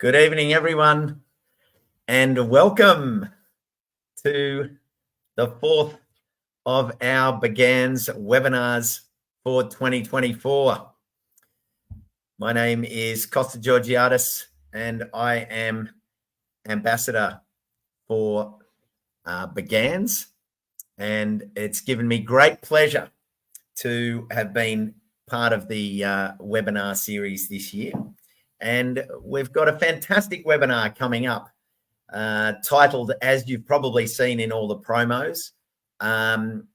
Good evening, everyone, and welcome to the fourth of our Begans webinars for 2024. My name is Costa Georgiadis, and I am ambassador for Begans, and it's given me great pleasure to have been part of the webinar series this year. And we've got a fantastic webinar coming up titled, as you've probably seen in all the promos, the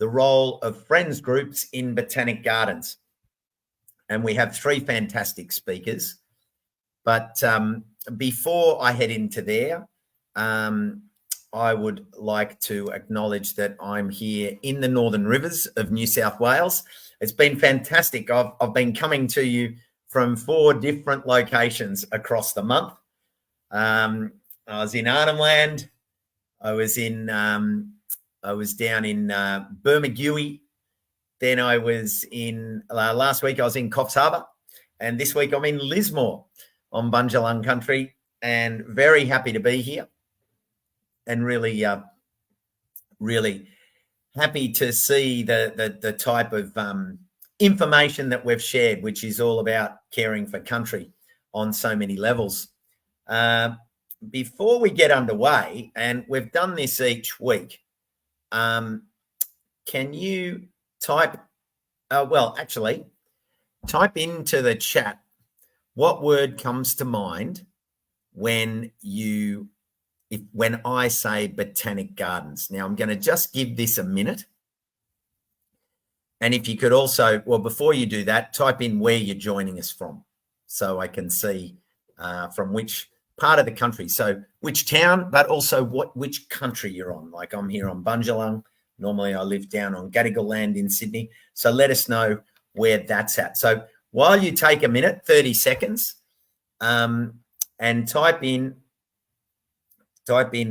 role of friends groups in botanic gardens. And we have three fantastic speakers. But before I head into there, I would like to acknowledge that I'm here in the Northern Rivers of New South Wales. It's been fantastic. I've been coming to you from 4 different locations across the month. I was in Arnhem Land. I was down in Bermagui. Then I was in last week. I was in Coffs Harbour, and this week I'm in Lismore on Bundjalung country, and very happy to be here, and really happy to see the type of information that we've shared, which is all about caring for country on so many levels. Before we get underway, and we've done this each week, can you type into the chat what word comes to mind when I say botanic gardens. Now, I'm going to just give this a minute. And if you could also, before you do that, type in where you're joining us from so I can see from which part of the country. So which town, but also which country you're on. Like I'm here on Bundjalung. Normally I live down on Gadigal land in Sydney. So let us know where that's at. So while you take a minute, 30 seconds, and type in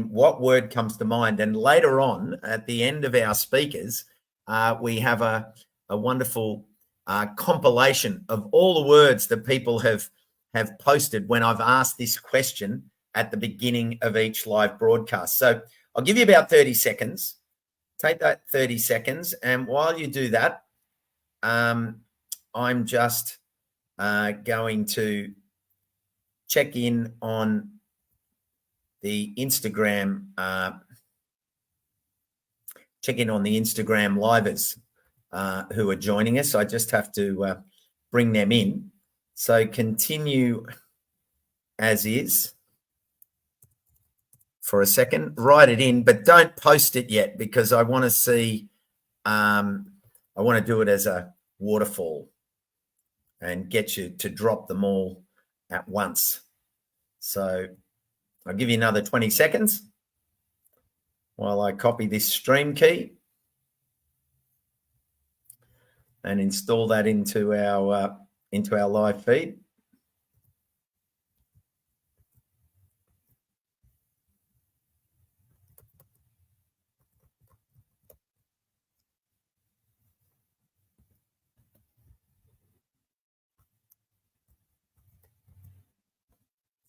what word comes to mind. And later on, at the end of our speakers, we have a wonderful compilation of all the words that people have posted when I've asked this question at the beginning of each live broadcast. So I'll give you about 30 seconds. Take that 30 seconds. And while you do that, I'm just going to check in on the Instagram, livers who are joining us. I just have to bring them in. So continue as is for a second. Write it in, but don't post it yet because I want to see. I want to do it as a waterfall and get you to drop them all at once. So I'll give you another 20 seconds while I copy this stream key and install that into our live feed.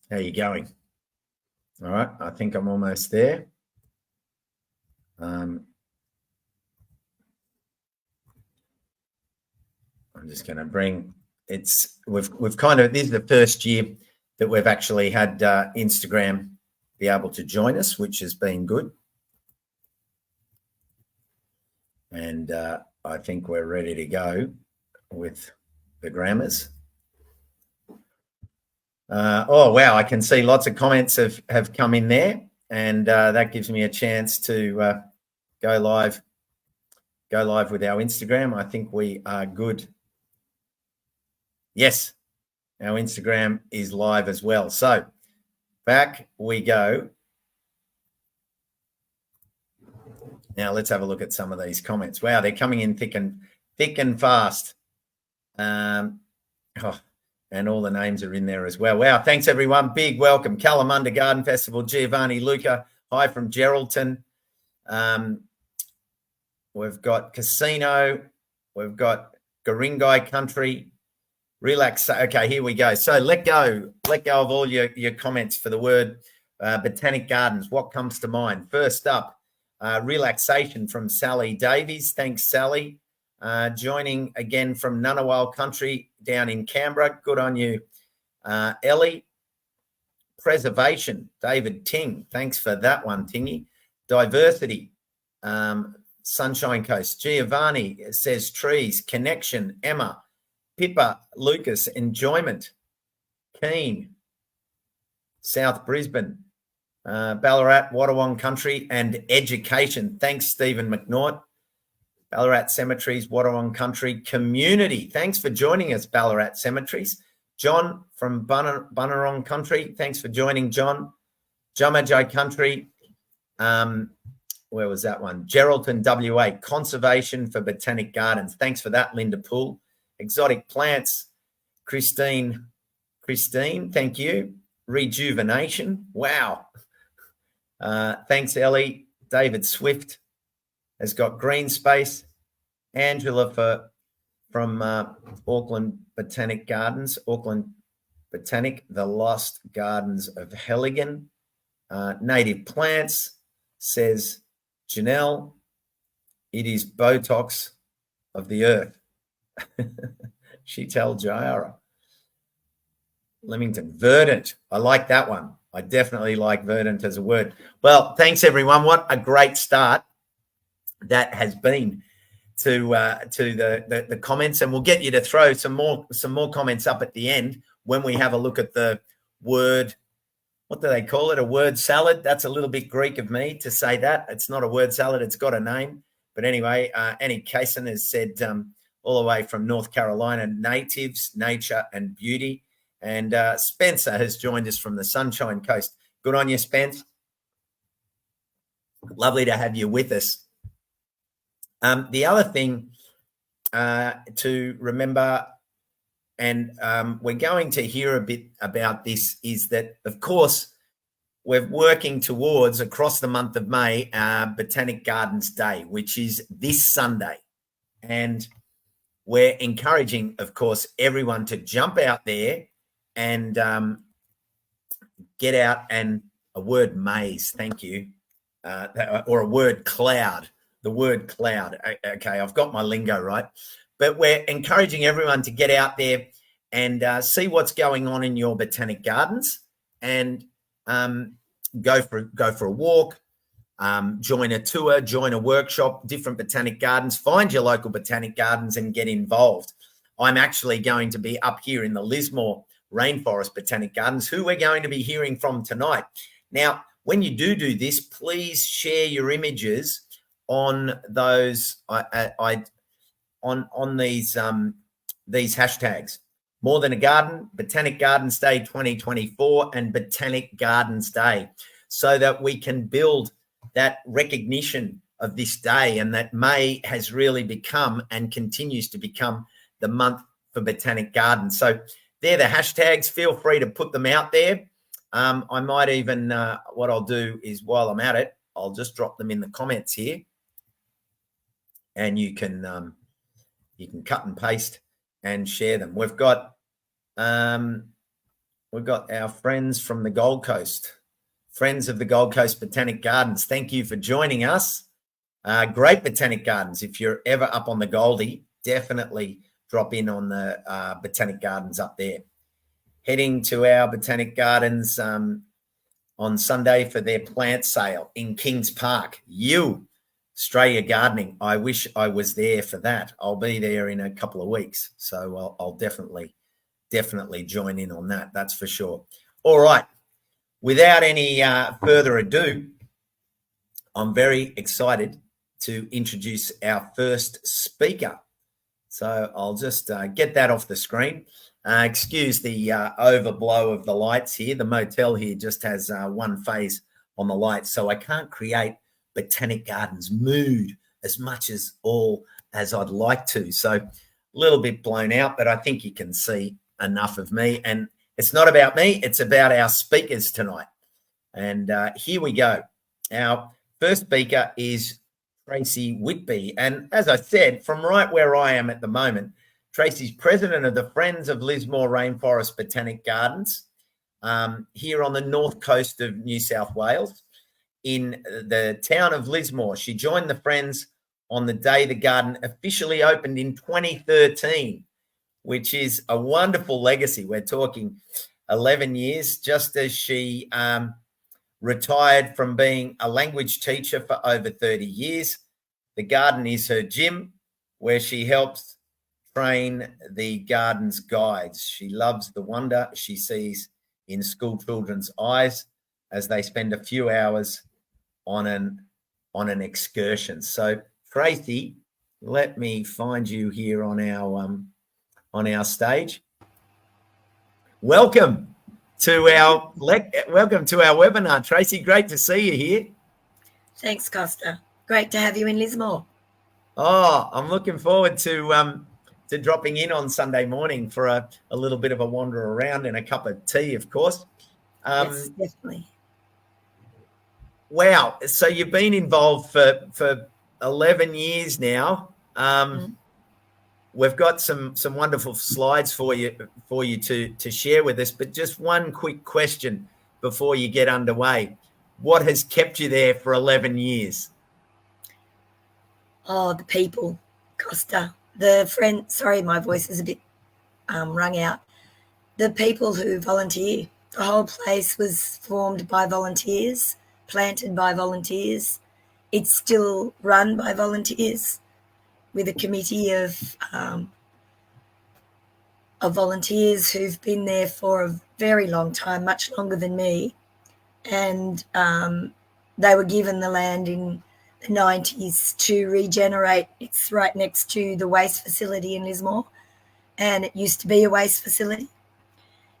How are you going? All right, I think I'm almost there. I'm just going to bring we've kind of, this is the first year that we've actually had Instagram be able to join us, which has been good. And I think we're ready to go with the grammars. Oh, wow, I can see lots of comments have come in there, and that gives me a chance to go live with our Instagram. I think we are good. Yes, our Instagram is live as well. So back we go. Now let's have a look at some of these comments. Wow, they're coming in thick and fast. And all the names are in there as well. Wow, thanks everyone. Big welcome. Kalamunda Garden Festival, Giovanni Luca. Hi from Geraldton. We've got Casino. We've got Garingai Country. Relax. Okay, here we go. So let go of all your comments for the word Botanic Gardens. What comes to mind? First up, relaxation from Sally Davies. Thanks, Sally. Joining again from Ngunnawal country down in Canberra. Good on you, Ellie. Preservation, David Ting. Thanks for that one, Tingy. Diversity, Sunshine Coast. Giovanni says trees. Connection, Emma. Pippa, Lucas, enjoyment. Keen, South Brisbane. Ballarat, Wattawong country, and education. Thanks, Stephen McNaught. Ballarat Cemeteries, Wattawong country. Community. Thanks for joining us, Ballarat Cemeteries. John from Bunurong country. Thanks for joining, John. Jamajai country. Where was that one? Geraldton, WA. Conservation for Botanic Gardens. Thanks for that, Linda Poole. Exotic plants. Christine, thank you. Rejuvenation. Wow. Thanks, Ellie. David Swift has got green space. Angela from Auckland Botanic Gardens, Auckland Botanic, the Lost Gardens of Helligan. Native plants, says Janelle. It is Botox of the earth. She tells Jara. Leamington, verdant. I like that one. I definitely like verdant as a word. Well, thanks everyone. What a great start that has been to the comments, and we'll get you to throw some more comments up at the end when we have a look at the word. What do they call it? A word salad. That's a little bit Greek of me to say that. It's not a word salad. It's got a name. But anyway, Annie Kaysen has said all the way from North Carolina, natives, nature, and beauty. And Spencer has joined us from the Sunshine Coast. Good on you, Spence. Lovely to have you with us. The other thing to remember, and we're going to hear a bit about this, is that, of course, we're working towards, across the month of May, Botanic Gardens Day, which is this Sunday. And we're encouraging, of course, everyone to jump out there and get out, and a word maze, thank you, or a word cloud. The word cloud. Okay, I've got my lingo right. But we're encouraging everyone to get out there and see what's going on in your botanic gardens, and go for a walk, join a tour, join a workshop, different botanic gardens, find your local botanic gardens and get involved. I'm actually going to be up here in the Lismore Rainforest Botanic Gardens, who we're going to be hearing from tonight. Now, when you do this, please share your images on those on these hashtags. More Than a Garden, Botanic Gardens Day 2024, and Botanic Gardens Day, so that we can build that recognition of this day, and that May has really become and continues to become the month for botanic gardens. So they're the hashtags. Feel free to put them out there. I might even, what I'll do is, while I'm at it, I'll just drop them in the comments here, and you can cut and paste and share them. We've got our friends from the Gold Coast, friends of the Gold Coast Botanic Gardens. Thank you for joining us. Great botanic gardens. If you're ever up on the Goldie, definitely drop in on the botanic gardens up there. Heading to our botanic gardens on Sunday for their plant sale in Kings Park. Australia Gardening. I wish I was there for that. I'll be there in a couple of weeks, so I'll definitely join in on that. That's for sure. All right. Without any further ado, I'm very excited to introduce our first speaker. So I'll just get that off the screen. Excuse the overblow of the lights here. The motel here just has one phase on the lights, so I can't create Botanic Gardens mood as much as I'd like to. So a little bit blown out, but I think you can see enough of me. And it's not about me, it's about our speakers tonight. And here we go. Our first speaker is Tracy Whitby. And as I said, from right where I am at the moment, Tracy's president of the Friends of Lismore Rainforest Botanic Gardens here on the north coast of New South Wales in the town of Lismore. She joined the Friends on the day the garden officially opened in 2013, which is a wonderful legacy. We're talking 11 years, just as she retired from being a language teacher for over 30 years. The garden is her gym, where she helps train the garden's guides. She loves the wonder she sees in school children's eyes as they spend a few hours on an excursion. So, Tracy, let me find you here on our stage. Welcome to our webinar, Tracy. Great to see you here. Thanks, Costa. Great to have you in Lismore. Oh, I'm looking forward to dropping in on Sunday morning for a little bit of a wander around and a cup of tea, of course. Yes, definitely. Wow. So you've been involved for 11 years now. We've got some wonderful slides for you to share with us, but just one quick question before you get underway. What has kept you there for 11 years? Oh, the people, Costa. The friend, sorry, my voice is a bit wrung out. The people who volunteer. The whole place was formed by volunteers, planted by volunteers. It's still run by volunteers with a committee of volunteers who've been there for a very long time, much longer than me. And they were given the land in the 90s to regenerate. It's right next to the waste facility in Lismore, and it used to be a waste facility,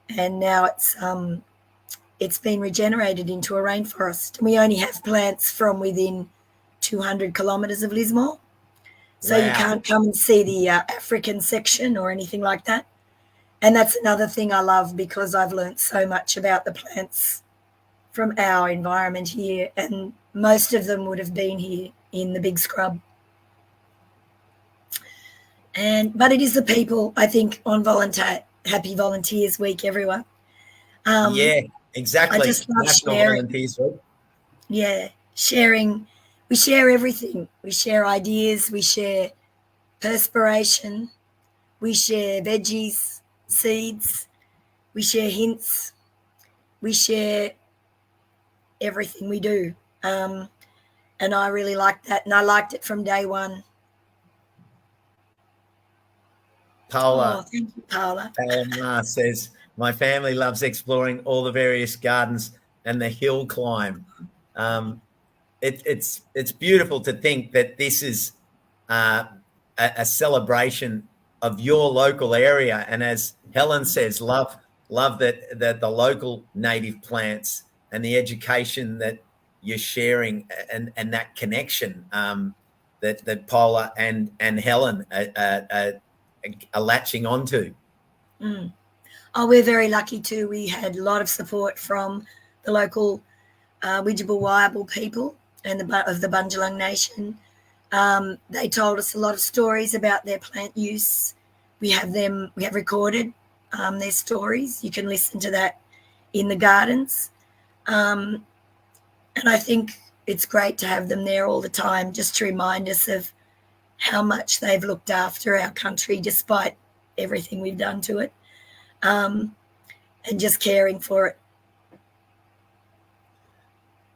and now it's been regenerated into a rainforest. And we only have plants from within 200 kilometres of Lismore, so You can't come and see the African section or anything like that. And that's another thing I love, because I've learnt so much about the plants from our environment here, and most of them would have been here in the big scrub. But it is the people, I think, on Happy Volunteers Week, everyone. Yeah, exactly. I just love National sharing. Volunteers Week. Yeah, sharing. We share everything. We share ideas. We share perspiration. We share veggies, seeds. We share hints. We share everything we do. And I really liked that, and I liked it from day one. Paula. Oh, thank you, Paula. Paula says, my family loves exploring all the various gardens and the hill climb. It's beautiful to think that this is a celebration of your local area. And as Helen says, love that the local native plants and the education that you're sharing and that connection that Paula and Helen are latching onto. Oh, we're very lucky too. We had a lot of support from the local Widjabul Waiable people and of the Bundjalung Nation. They told us a lot of stories about their plant use. We have recorded their stories. You can listen to that in the gardens. And I think it's great to have them there all the time, just to remind us of how much they've looked after our country despite everything we've done to it, and just caring for it.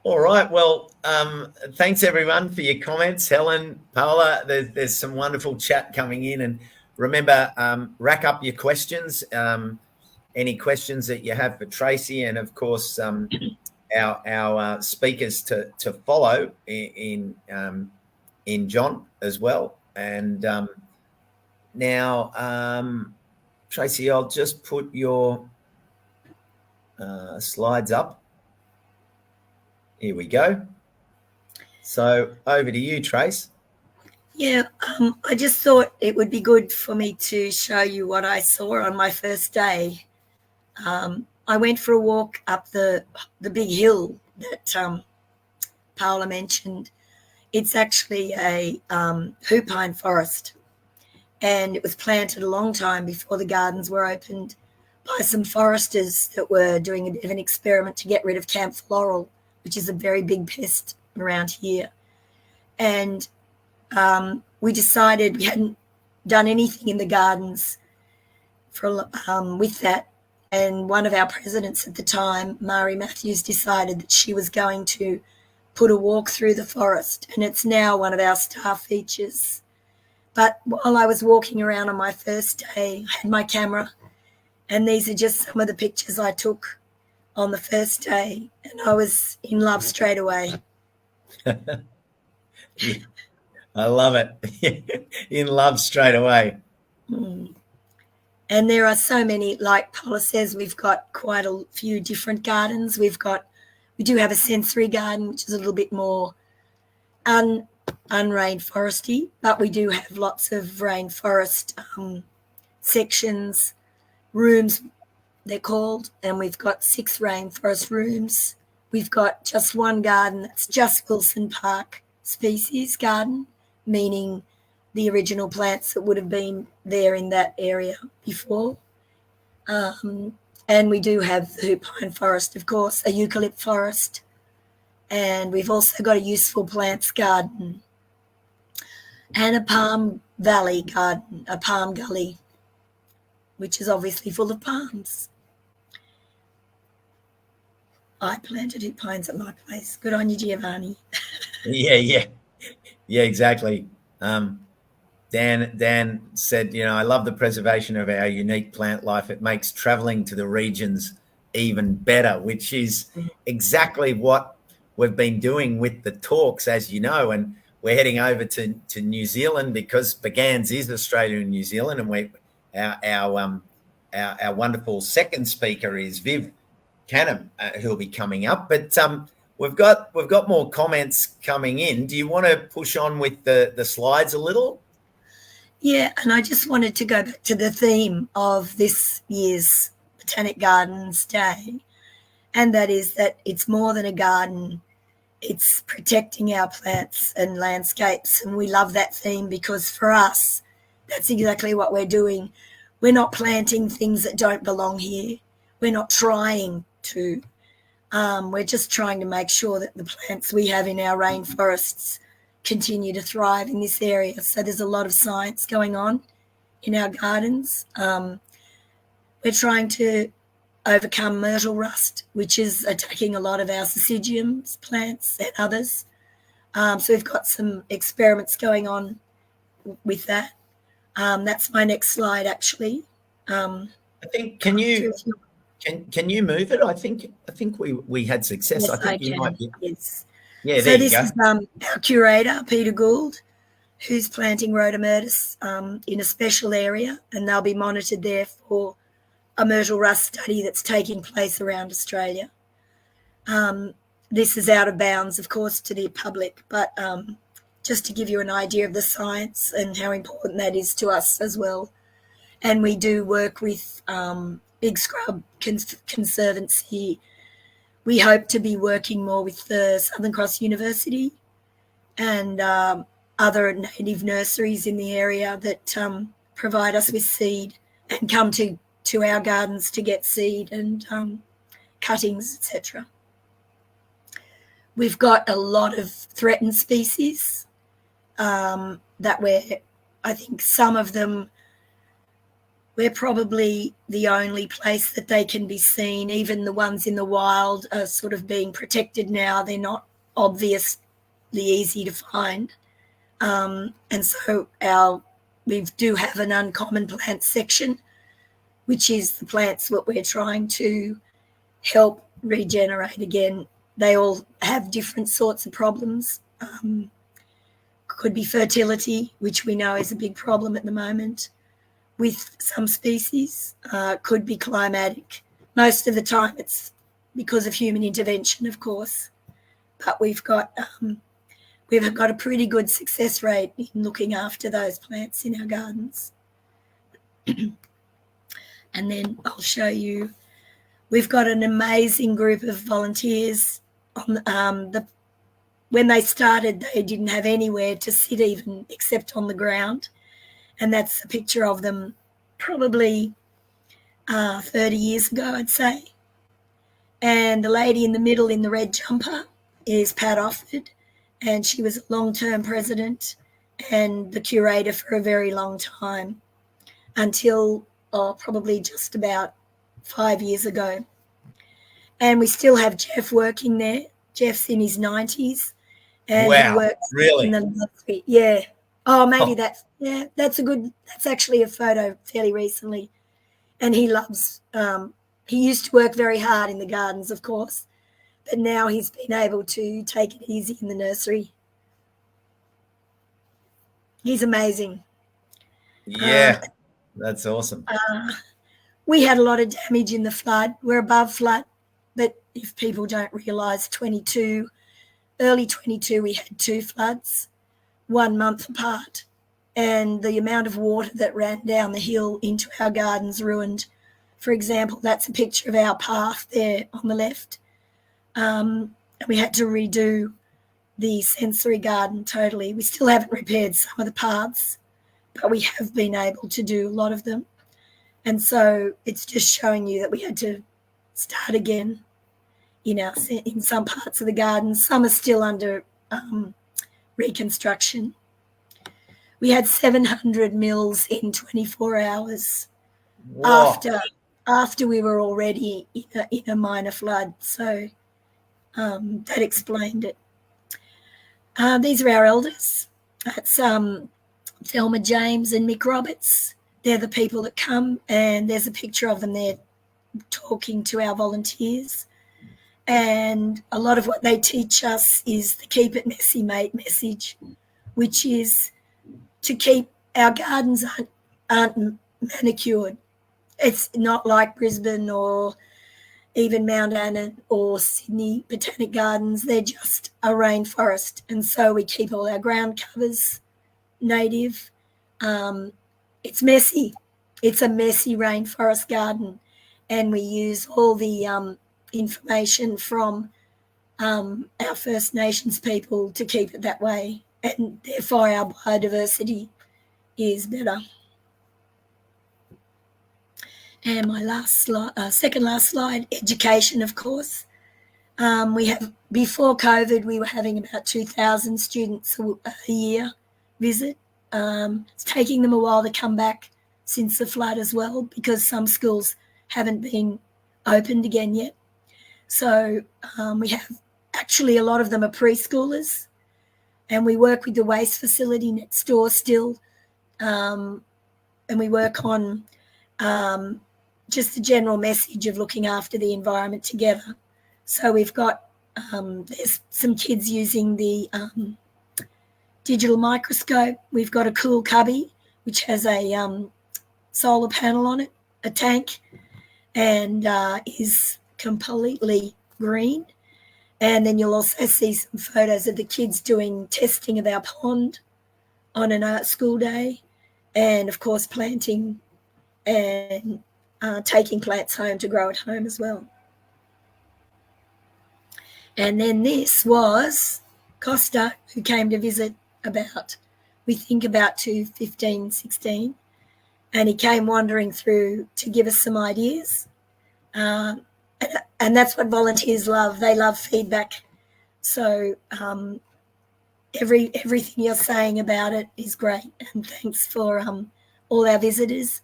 All right. Well, thanks everyone for your comments. Helen, Paula, there's some wonderful chat coming in, and remember, rack up your questions. Any questions that you have for Tracy, and of course, our speakers to follow in John as well. And now, Tracy, I'll just put your slides up. Here we go. So over to you, Trace. Yeah, I just thought it would be good for me to show you what I saw on my first day. I went for a walk up the big hill that Paula mentioned. It's actually a hoop pine forest, and it was planted a long time before the gardens were opened by some foresters that were doing a bit of an experiment to get rid of camphor laurel, which is a very big pest around here. And we decided we hadn't done anything in the gardens with that. And one of our presidents at the time, Mari Matthews, decided that she was going to put a walk through the forest, and it's now one of our star features. But while I was walking around on my first day, I had my camera, and these are just some of the pictures I took on the first day, and I was in love straight away. I love it. In love straight away. Mm. And there are so many, like Paula says, we've got quite a few different gardens. We do have a sensory garden, which is a little bit more unrainforesty, but we do have lots of rainforest sections, rooms they're called, and we've got 6 rainforest rooms. We've got just one garden that's just Wilson Park species garden, meaning the original plants that would have been there in that area before. And we do have the hoop pine forest, of course, a eucalypt forest, and we've also got a useful plants garden and a palm valley garden, a palm gully, which is obviously full of palms. I planted hoop pines at my place. Good on you, Giovanni. Yeah, exactly. Dan said, I love the preservation of our unique plant life. It makes traveling to the regions even better, which is exactly what we've been doing with the talks, as you know, and we're heading over to New Zealand because BGANZ is Australia and New Zealand, and our wonderful second speaker is Viv Canham, who'll be coming up. But we've got more comments coming in. Do you want to push on with the slides a little? Yeah, and I just wanted to go back to the theme of this year's Botanic Gardens Day, and that is that it's more than a garden. It's protecting our plants and landscapes, and we love that theme because for us, that's exactly what we're doing. We're not planting things that don't belong here. We're not trying to. We're just trying to make sure that the plants we have in our rainforests continue to thrive in this area. So there's a lot of science going on in our gardens. We're trying to overcome myrtle rust, which is attacking a lot of our syzygiums plants and others. So we've got some experiments going on with that. That's my next slide, actually. I think can you move it? I think we had success. Yes, I think you might be. Yes. Yeah, so there you this go. is our curator, Peter Gould, who's planting Rhodomyrtus in a special area, and they'll be monitored there for a myrtle rust study that's taking place around Australia. This is out of bounds, of course, to the public, but just to give you an idea of the science and how important that is to us as well. And we do work with Big Scrub Conservancy. We hope to be working more with the Southern Cross University and other native nurseries in the area that provide us with seed and come to our gardens to get seed and cuttings, etc. We've got a lot of threatened species that I think some of them, we're probably the only place that they can be seen. Even the ones in the wild are sort of being protected now. They're not obviously easy to find. And so we do have an uncommon plant section, which is the plants that we're trying to help regenerate again. They all have different sorts of problems. Could be fertility, which we know is a big problem at the moment with some species. Could be climatic. Most of the time it's because of human intervention, of course. But we've got a pretty good success rate in looking after those plants in our gardens. And then I'll show you, we've got an amazing group of volunteers. When they started, they didn't have anywhere to sit even except on the ground. And that's a picture of them probably 30 years ago, I'd say. And the lady in the middle in the red jumper is Pat Offord, and she was a long-term president and the curator for a very long time until probably just about 5 years ago. And we still have Jeff working there. Jeff's in his 90s, and Wow, he works really? in the nursery. Yeah. Oh, maybe that's actually a photo fairly recently. And he loves, he used to work very hard in the gardens, of course, but now he's been able to take it easy in the nursery. He's amazing. Yeah, that's awesome. We had a lot of damage in the flood. We're above flood, but if people don't realise, early 22, we had 2 floods, 1 month apart, and the amount of water that ran down the hill into our gardens ruined. For example, that's a picture of our path there on the left. And we had to redo the sensory garden totally. We still haven't repaired some of the paths, but we have been able to do a lot of them. And so it's just showing you that we had to start again in some parts of the garden. Some are still under reconstruction. We had 700 mils in 24 hours. Whoa. After we were already in a minor flood. So that explained it. These are our elders. That's Thelma James and Mick Roberts. They're the people that come, and there's a picture of them there talking to our volunteers. And a lot of what they teach us is the keep it messy, mate message, which is to keep our gardens aren't manicured. It's not like Brisbane or even Mount Anna or Sydney Botanic Gardens. They're just a rainforest. And so we keep all our ground covers native. It's messy. It's a messy rainforest garden. And we use all the information from our First Nations people to keep it that way. And therefore our biodiversity is better. And my second last slide, education, of course. Before COVID, we were having about 2,000 students a year visit. It's taking them a while to come back since the flood as well, because some schools haven't been opened again yet. So we have, actually a lot of them are preschoolers, and we work with the waste facility next door still. And we work on just the general message of looking after the environment together. So we've got, there's some kids using the digital microscope. We've got a cool cubby, which has a solar panel on it, a tank, and is completely green. And then you'll also see some photos of the kids doing testing of our pond on an art school day, and of course planting and taking plants home to grow at home as well. And then this was Costa, who came to visit about 2015, 16. And he came wandering through to give us some ideas. And that's what volunteers love. They love feedback. So everything you're saying about it is great. And thanks for all our visitors.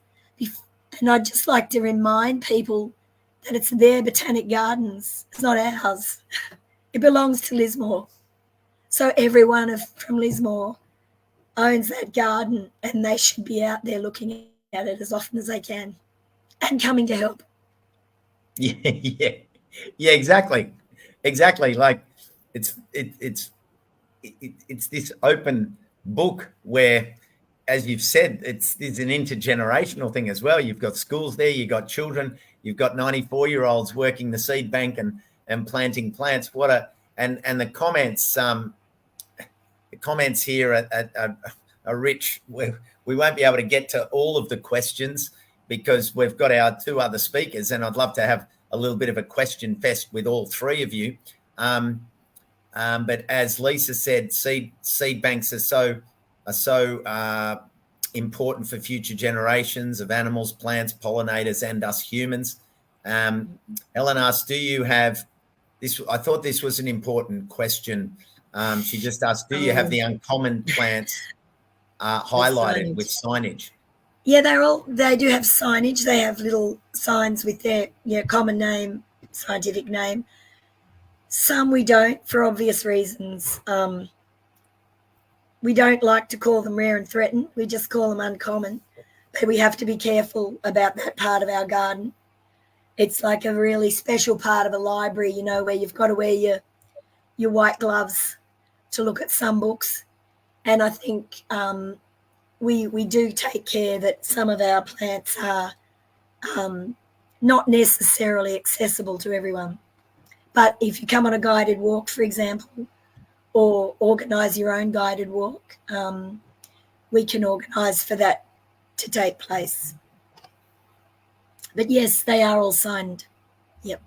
And I'd just like to remind people that it's their botanic gardens. It's not ours. It belongs to Lismore. So everyone from Lismore owns that garden, and they should be out there looking at it as often as they can and coming to help. Yeah, exactly. Like it's this open book where, as you've said, it's an intergenerational thing as well. You've got schools there, you've got children, you've got 94-year-olds working the seed bank and planting plants. And the comments here are rich. We won't be able to get to all of the questions because we've got our 2 other speakers, and I'd love to have a little bit of a question fest with all 3 of you. But as Lisa said, seed banks are so important for future generations of animals, plants, pollinators, and us humans. Helen asked, do you have this? I thought this was an important question. She just asked, do you have the uncommon plants highlighted with signage? Yeah, they do have signage. They have little signs with their common name, scientific name. Some we don't, for obvious reasons. We don't like to call them rare and threatened. We just call them uncommon. But we have to be careful about that part of our garden. It's like a really special part of a library, where you've got to wear your white gloves to look at some books. And I think we do take care that some of our plants are not necessarily accessible to everyone. But if you come on a guided walk, for example, or organise your own guided walk, we can organise for that to take place. But yes, they are all signed. Yep.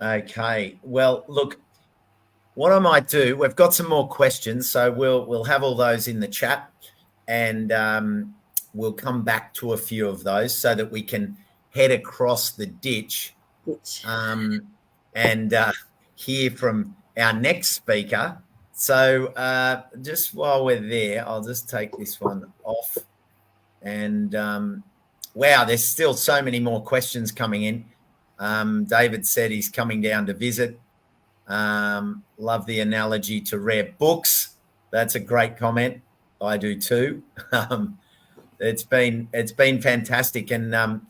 Okay. Well, look, what I might do, we've got some more questions, so we'll have all those in the chat, and we'll come back to a few of those so that we can head across the ditch and hear from our next speaker. So just while we're there, I'll just take this one off. And wow, there's still so many more questions coming in. David said he's coming down to visit. Love the analogy to rare books. That's a great comment. I do too. It's been fantastic. And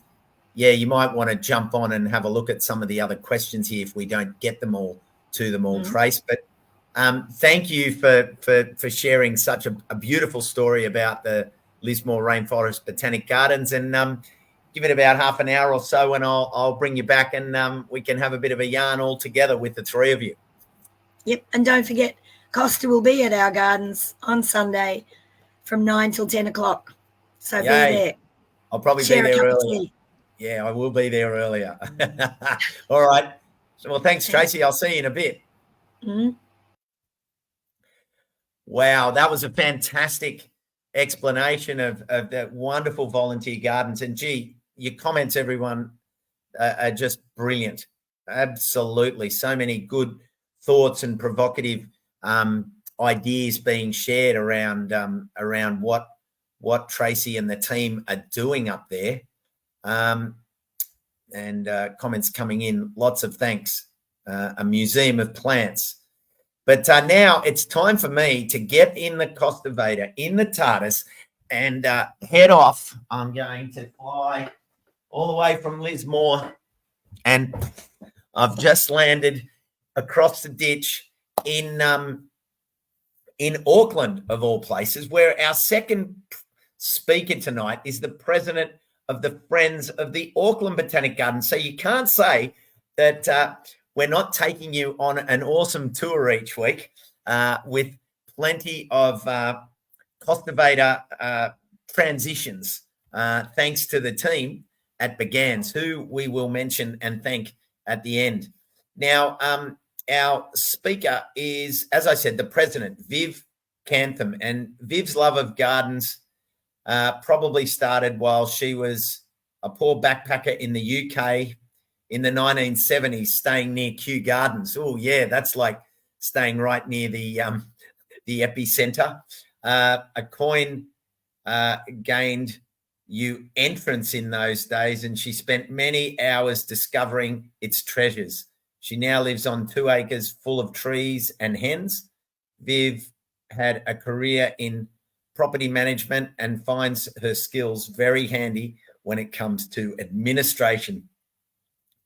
yeah, you might want to jump on and have a look at some of the other questions here if we don't get them all to them all, Trace. But thank you for sharing such a beautiful story about the Lismore Rainforest Botanic Gardens. And give it about half an hour or so, and I'll bring you back, and we can have a bit of a yarn all together with the three of you. Yep, and don't forget, Costa will be at our gardens on Sunday from 9 till 10 o'clock. So be there. I'll probably be there earlier. Yeah, I will be there earlier. All right. Well, thanks, Tracy. I'll see you in a bit. Mm-hmm. Wow, that was a fantastic explanation of that wonderful volunteer gardens. And gee, your comments, everyone, are just brilliant. Absolutely. So many good thoughts and provocative ideas being shared around what Tracy and the team are doing up there. And comments coming in. Lots of thanks. A museum of plants. But now it's time for me to get in the Costa Vader, in the TARDIS, and head off. I'm going to fly all the way from Lismore, and I've just landed across the ditch in Auckland, of all places, where our second speaker tonight is the president of the Friends of the Auckland Botanic Gardens. So you can't say that we're not taking you on an awesome tour each week with plenty of Costa Vader transitions, thanks to the team at Begans, who we will mention and thank at the end. Now, our speaker is, as I said, the president, Viv Cantham. And Viv's love of gardens probably started while she was a poor backpacker in the UK in the 1970s, staying near Kew Gardens. Oh, yeah, that's like staying right near the epicenter. A coin gained you entrance in those days, and she spent many hours discovering its treasures. She now lives on 2 acres full of trees and hens. Viv had a career in property management and finds her skills very handy when it comes to administration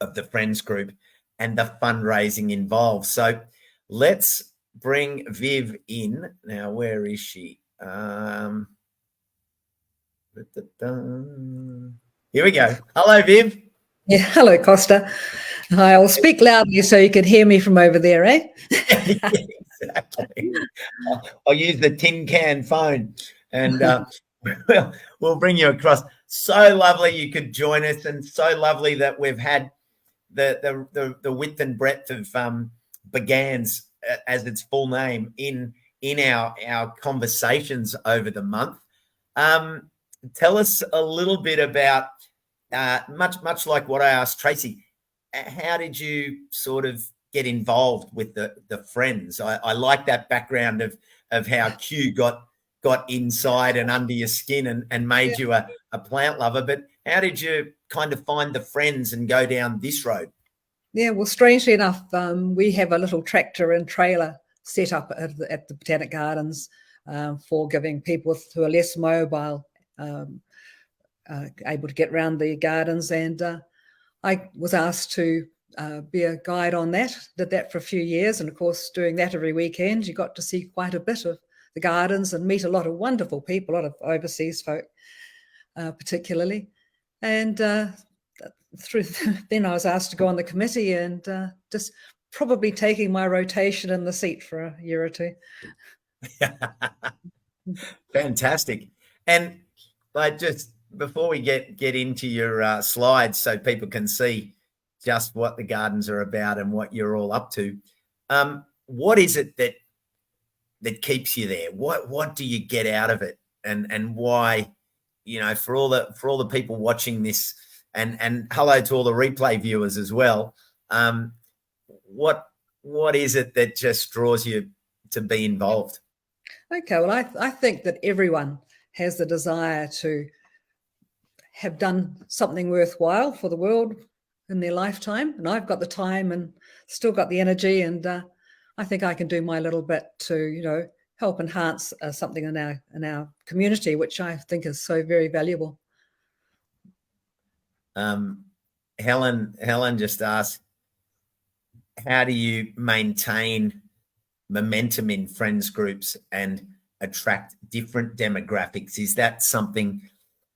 of the Friends group and the fundraising involved. So let's bring Viv in. Now, where is she? Here we go. Hello, Viv. Yeah, hello, Costa. I'll speak loudly so you can hear me from over there, eh? Exactly. I'll use the tin can phone, and we'll bring you across. So lovely you could join us, and so lovely that we've had the width and breadth of Begans, as its full name, in in our conversations over the month. Tell us a little bit about, much like what I asked Tracy, how did you sort of get involved with the Friends? I like that background of how Q got inside and under your skin and made you a plant lover. But how did you kind of find the Friends and go down this road? Yeah, well, strangely enough, we have a little tractor and trailer set up at the Botanic Gardens for giving people who are less mobile able to get around the gardens. And I was asked to be a guide on that, did that for a few years. And of course, doing that every weekend, you got to see quite a bit of the gardens and meet a lot of wonderful people, a lot of overseas folk, particularly. And then I was asked to go on the committee and just probably taking my rotation in the seat for a year or two. Fantastic. And just before we get into your slides so people can see just what the gardens are about and what you're all up to, what is it that keeps you there? What do you get out of it? And why, for all the people watching this, and hello to all the replay viewers as well. What is it that just draws you to be involved? Okay, well, I think that everyone has the desire to have done something worthwhile for the world in their lifetime, and I've got the time and still got the energy, and I think I can do my little bit to help enhance something in our community, which I think is so very valuable. Helen just asked, how do you maintain momentum in Friends groups and attract different demographics? Is that something,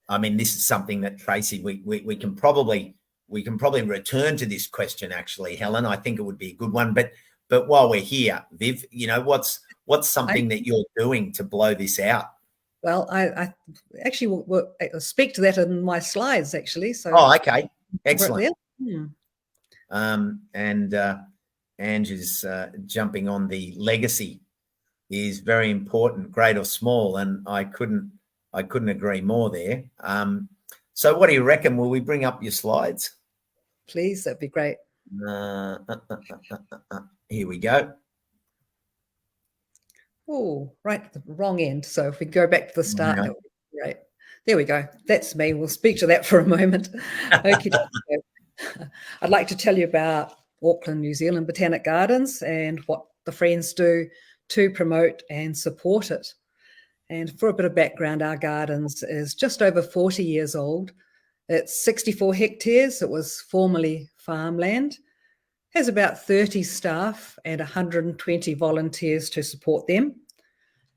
this is something that Tracy, we can probably return to this question, actually, Helen. I think it would be a good one. But while we're here, Viv, what's something that you're doing to blow this out? Well, I actually will speak to that in my slides, actually. So. Oh, okay. Excellent. Yeah. And Angie's jumping on the legacy is very important, great or small, and I couldn't agree more there. So what do you reckon? Will we bring up your slides? Please, that'd be great. Here we go. Oh, right, the wrong end. So if we go back to the start, that would be great. There we go. That's me. We'll speak to that for a moment. Okay. I'd like to tell you about Auckland, New Zealand Botanic Gardens and what the Friends do to promote and support it. And for a bit of background, our gardens is just over 40 years old. It's 64 hectares. It was formerly farmland. Has about 30 staff and 120 volunteers to support them.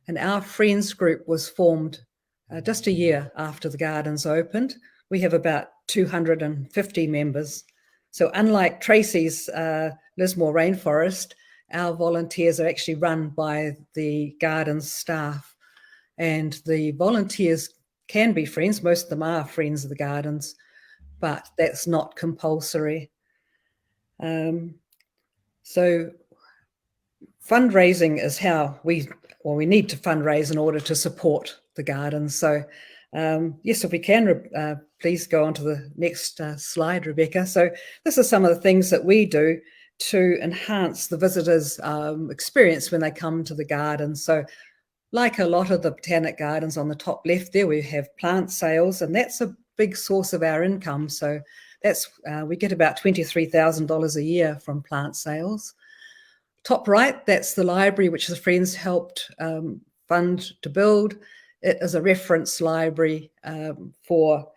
And our Friends group was formed just a year after the gardens opened. We have about 250 members. So unlike Tracy's Lismore Rainforest, our volunteers are actually run by the gardens staff. And the volunteers can be friends. Most of them are friends of the gardens, but that's not compulsory. So fundraising is how we need to fundraise in order to support the gardens. So yes, if we can, please go on to the next slide, Rebecca. So this is some of the things that we do to enhance the visitors' experience when they come to the garden. So like a lot of the Botanic Gardens on the top left there, we have plant sales, and that's a big source of our income. So that's we get about $23,000 a year from plant sales. Top right, that's the library, which the Friends helped fund to build. It is a reference library for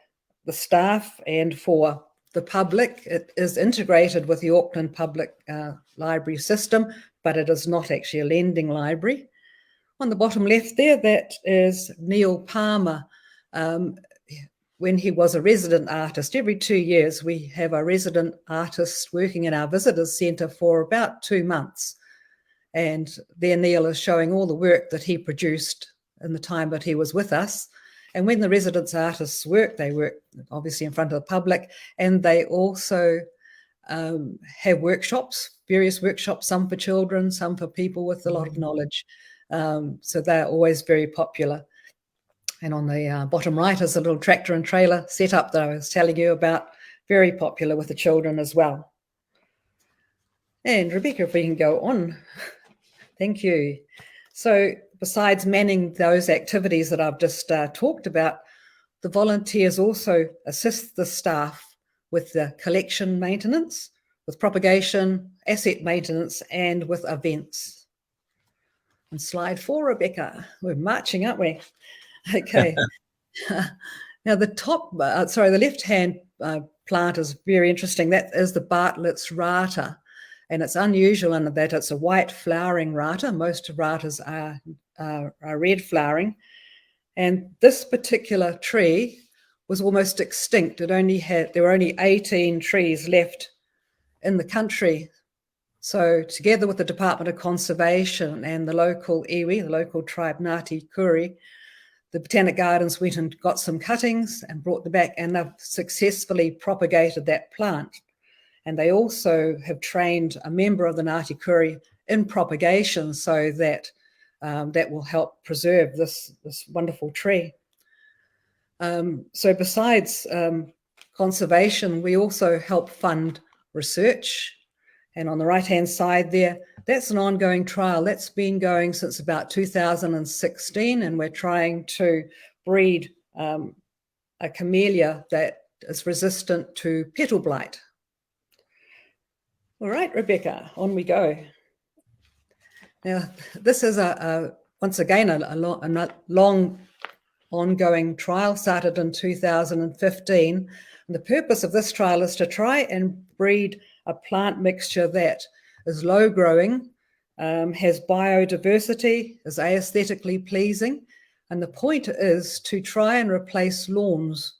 the staff and for the public. It is integrated with the Auckland Public Library system, but it is not actually a lending library. On the bottom left there, that is Neil Palmer. When he was a resident artist, every 2 years we have a resident artist working in our visitors centre for about 2 months. And there Neil is showing all the work that he produced in the time that he was with us. And when the residence artists work, they work obviously in front of the public, and they also have workshops, various workshops, some for children, some for people with a lot of knowledge. So they're always very popular. And on the bottom right is a little tractor and trailer setup that I was telling you about, very popular with the children as well. And Rebecca, if we can go on. Thank you. So besides manning those activities that I've just talked about, the volunteers also assist the staff with the collection maintenance, with propagation, asset maintenance, and with events. And slide 4, Rebecca. We're marching, aren't we? Okay. Now the left-hand plant is very interesting. That is the Bartlett's rata, and it's unusual in that it's a white flowering rata. Most ratas are red flowering, and this particular tree was almost extinct. There were only 18 trees left in the country. So together with the Department of Conservation and the local iwi, the local tribe Ngāti Kuri, the Botanic Gardens went and got some cuttings and brought them back, and they've successfully propagated that plant. And they also have trained a member of the Ngāti Kuri in propagation, so that that will help preserve this wonderful tree. So besides conservation, we also help fund research. And on the right-hand side there, that's an ongoing trial. That's been going since about 2016, and we're trying to breed a camellia that is resistant to petal blight. All right, Rebecca, on we go. Now, this is once again a long ongoing trial, started in 2015. And the purpose of this trial is to try and breed a plant mixture that is low growing, has biodiversity, is aesthetically pleasing. And the point is to try and replace lawns.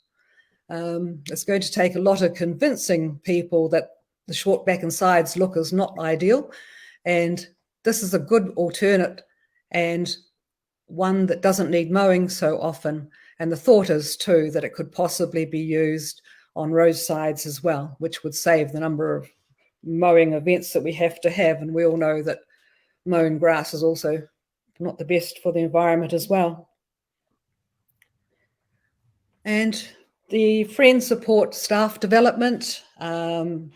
It's going to take a lot of convincing people that the short back and sides look is not ideal. And this is a good alternate and one that doesn't need mowing so often. And the thought is too that it could possibly be used on roadsides as well, which would save the number of mowing events that we have to have. And we all know that mown grass is also not the best for the environment as well. And the Friends support staff development. Every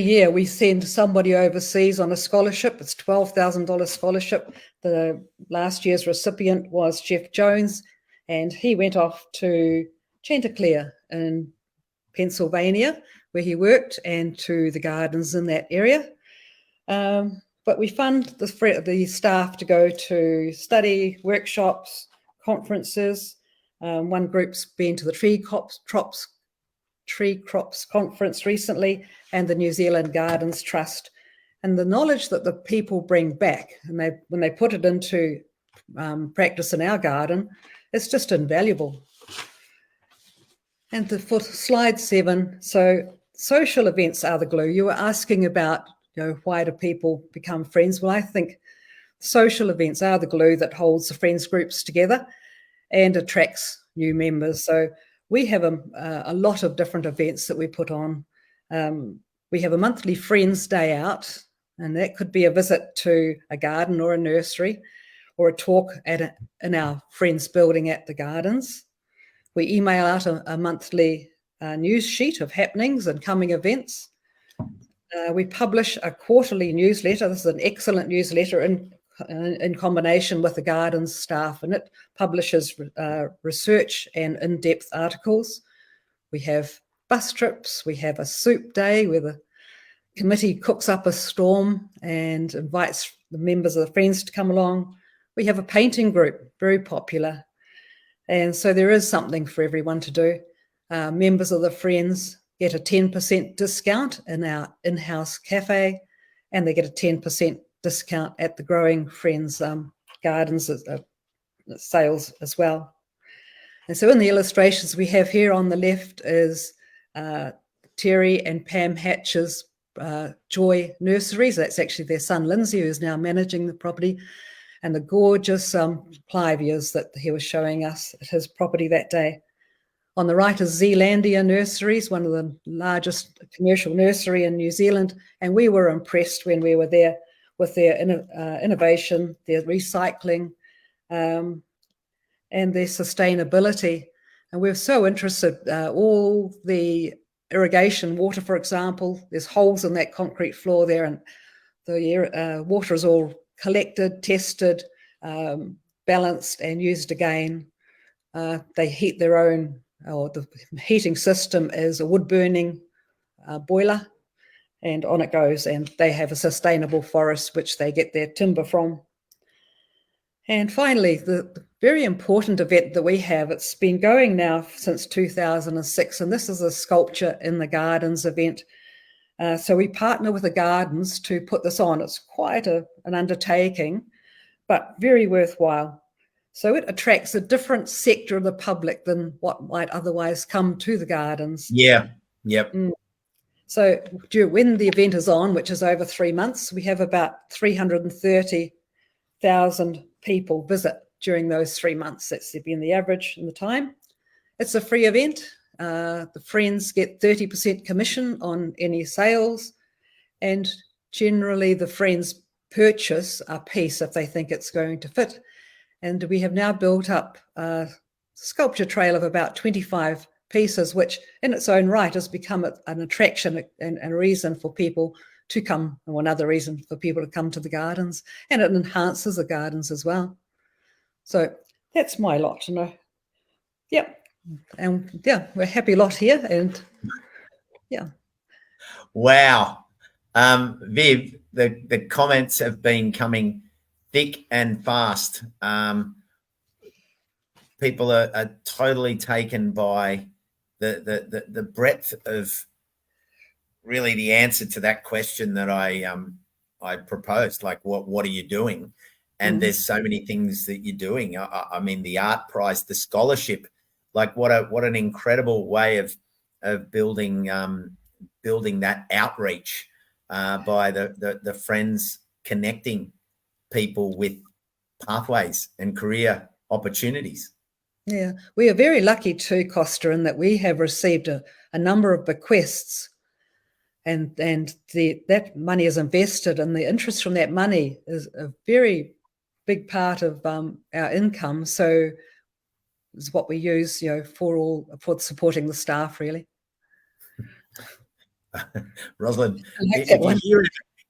year we send somebody overseas on a scholarship. It's $12,000 scholarship. The last year's recipient was Jeff Jones, and he went off to Chanticleer in Pennsylvania, where he worked, and to the gardens in that area. But we fund the staff to go to study, workshops, conferences. One group's been to the Tree Crops Conference recently, and the New Zealand Gardens Trust. And the knowledge that the people bring back, and when they put it into practice in our garden, it's just invaluable. And for slide 7, so social events are the glue. You were asking about, why do people become friends? Well, I think social events are the glue that holds the friends groups together and attracts new members. So we have a lot of different events that we put on. We have a monthly Friends Day Out, and that could be a visit to a garden or a nursery, or a talk in our Friends building at the gardens. We email out a monthly news sheet of happenings and coming events. We publish a quarterly newsletter. This is an excellent newsletter in combination with the gardens staff, and it publishes research and in-depth articles. We have bus trips. We have a soup day where the committee cooks up a storm and invites the members of the Friends to come along. We have a painting group, very popular. And so there is something for everyone to do. Members of the Friends get a 10% discount in our in-house cafe, and they get a 10% discount at the Growing Friends gardens sales as well. And so in the illustrations we have here on the left is Terry and Pam Hatch's Joy Nurseries. That's actually their son Lindsay, who is now managing the property, and the gorgeous Clivias that he was showing us at his property that day. On the right is Zealandia Nurseries, one of the largest commercial nursery in New Zealand, and we were impressed when we were there with their innovation, their recycling, and their sustainability. And we're so interested, all the irrigation water, for example, there's holes in that concrete floor there, and the water is all collected, tested, balanced and used again. They heat their own, or the heating system is a wood burning boiler, and on it goes, and they have a sustainable forest which they get their timber from. And finally, the very important event that we have, it's been going now since 2006, and this is a Sculpture in the Gardens event. So we partner with the gardens to put this on. It's quite an undertaking, but very worthwhile. So it attracts a different sector of the public than what might otherwise come to the gardens. Yeah. Yep. So when the event is on, which is over 3 months, we have about 330,000 people visit during those 3 months. That's been the average in the time. It's a free event. The friends get 30% commission on any sales, and generally the friends purchase a piece if they think it's going to fit. And we have now built up a sculpture trail of about 25 pieces, which in its own right has become an attraction and a reason for people to come, or another reason for people to come to the gardens, and it enhances the gardens as well. So that's my lot, you know. Yep. And yeah, we're a happy lot here, and yeah. Wow. Viv, the comments have been coming thick and fast. People are totally taken by the breadth of really the answer to that question that I proposed. Like, what are you doing? And there's so many things that you're doing. I mean, the art prize, the scholarship, like what an incredible way of building that outreach by the friends, connecting people with pathways and career opportunities. Yeah, we are very lucky too, Costa, in that we have received a number of bequests, and that money is invested, and the interest from that money is a very big part of our income. So it's what we use, you know, for supporting the staff, really. Rosalind, like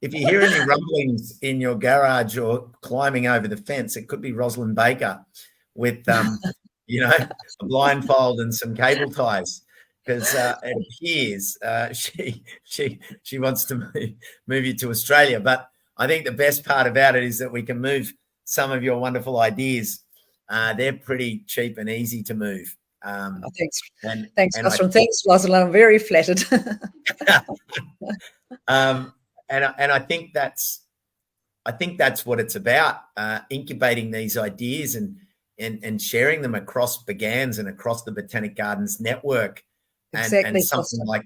if you hear any rumblings in your garage or climbing over the fence, it could be Rosalind Baker with you know, a blindfold and some cable ties, because it appears she wants to move you to Australia. But I think the best part about it is that we can move some of your wonderful ideas. They're pretty cheap and easy to move. Thanks, Costa. Thanks, Rosalind. I'm very flattered. And I think that's what it's about, incubating these ideas and sharing them across Begans and across the Botanic Gardens network. Exactly. And something like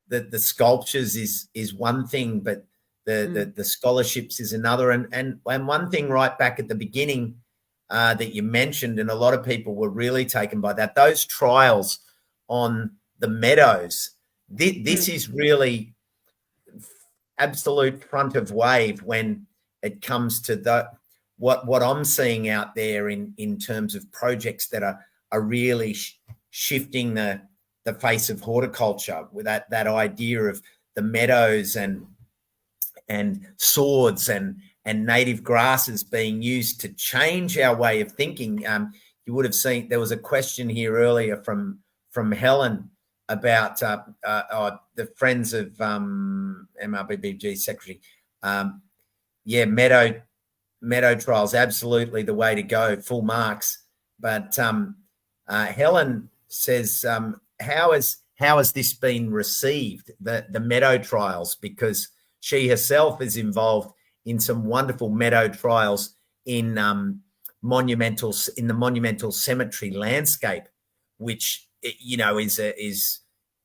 the sculptures is one thing, but the scholarships is another. And one thing right back at the beginning that you mentioned, and a lot of people were really taken by that, those trials on the meadows. This is really absolute front of wave when it comes to what I'm seeing out there in terms of projects that are really shifting the face of horticulture, with that idea of the meadows and swords and native grasses being used to change our way of thinking. You would have seen there was a question here earlier from Helen about the Friends of MRBBG Secretary. Meadow trials, absolutely the way to go, full marks. But Helen says, how has this been received, the meadow trials? Because she herself is involved in some wonderful meadow trials in the monumental cemetery landscape, which, you know, is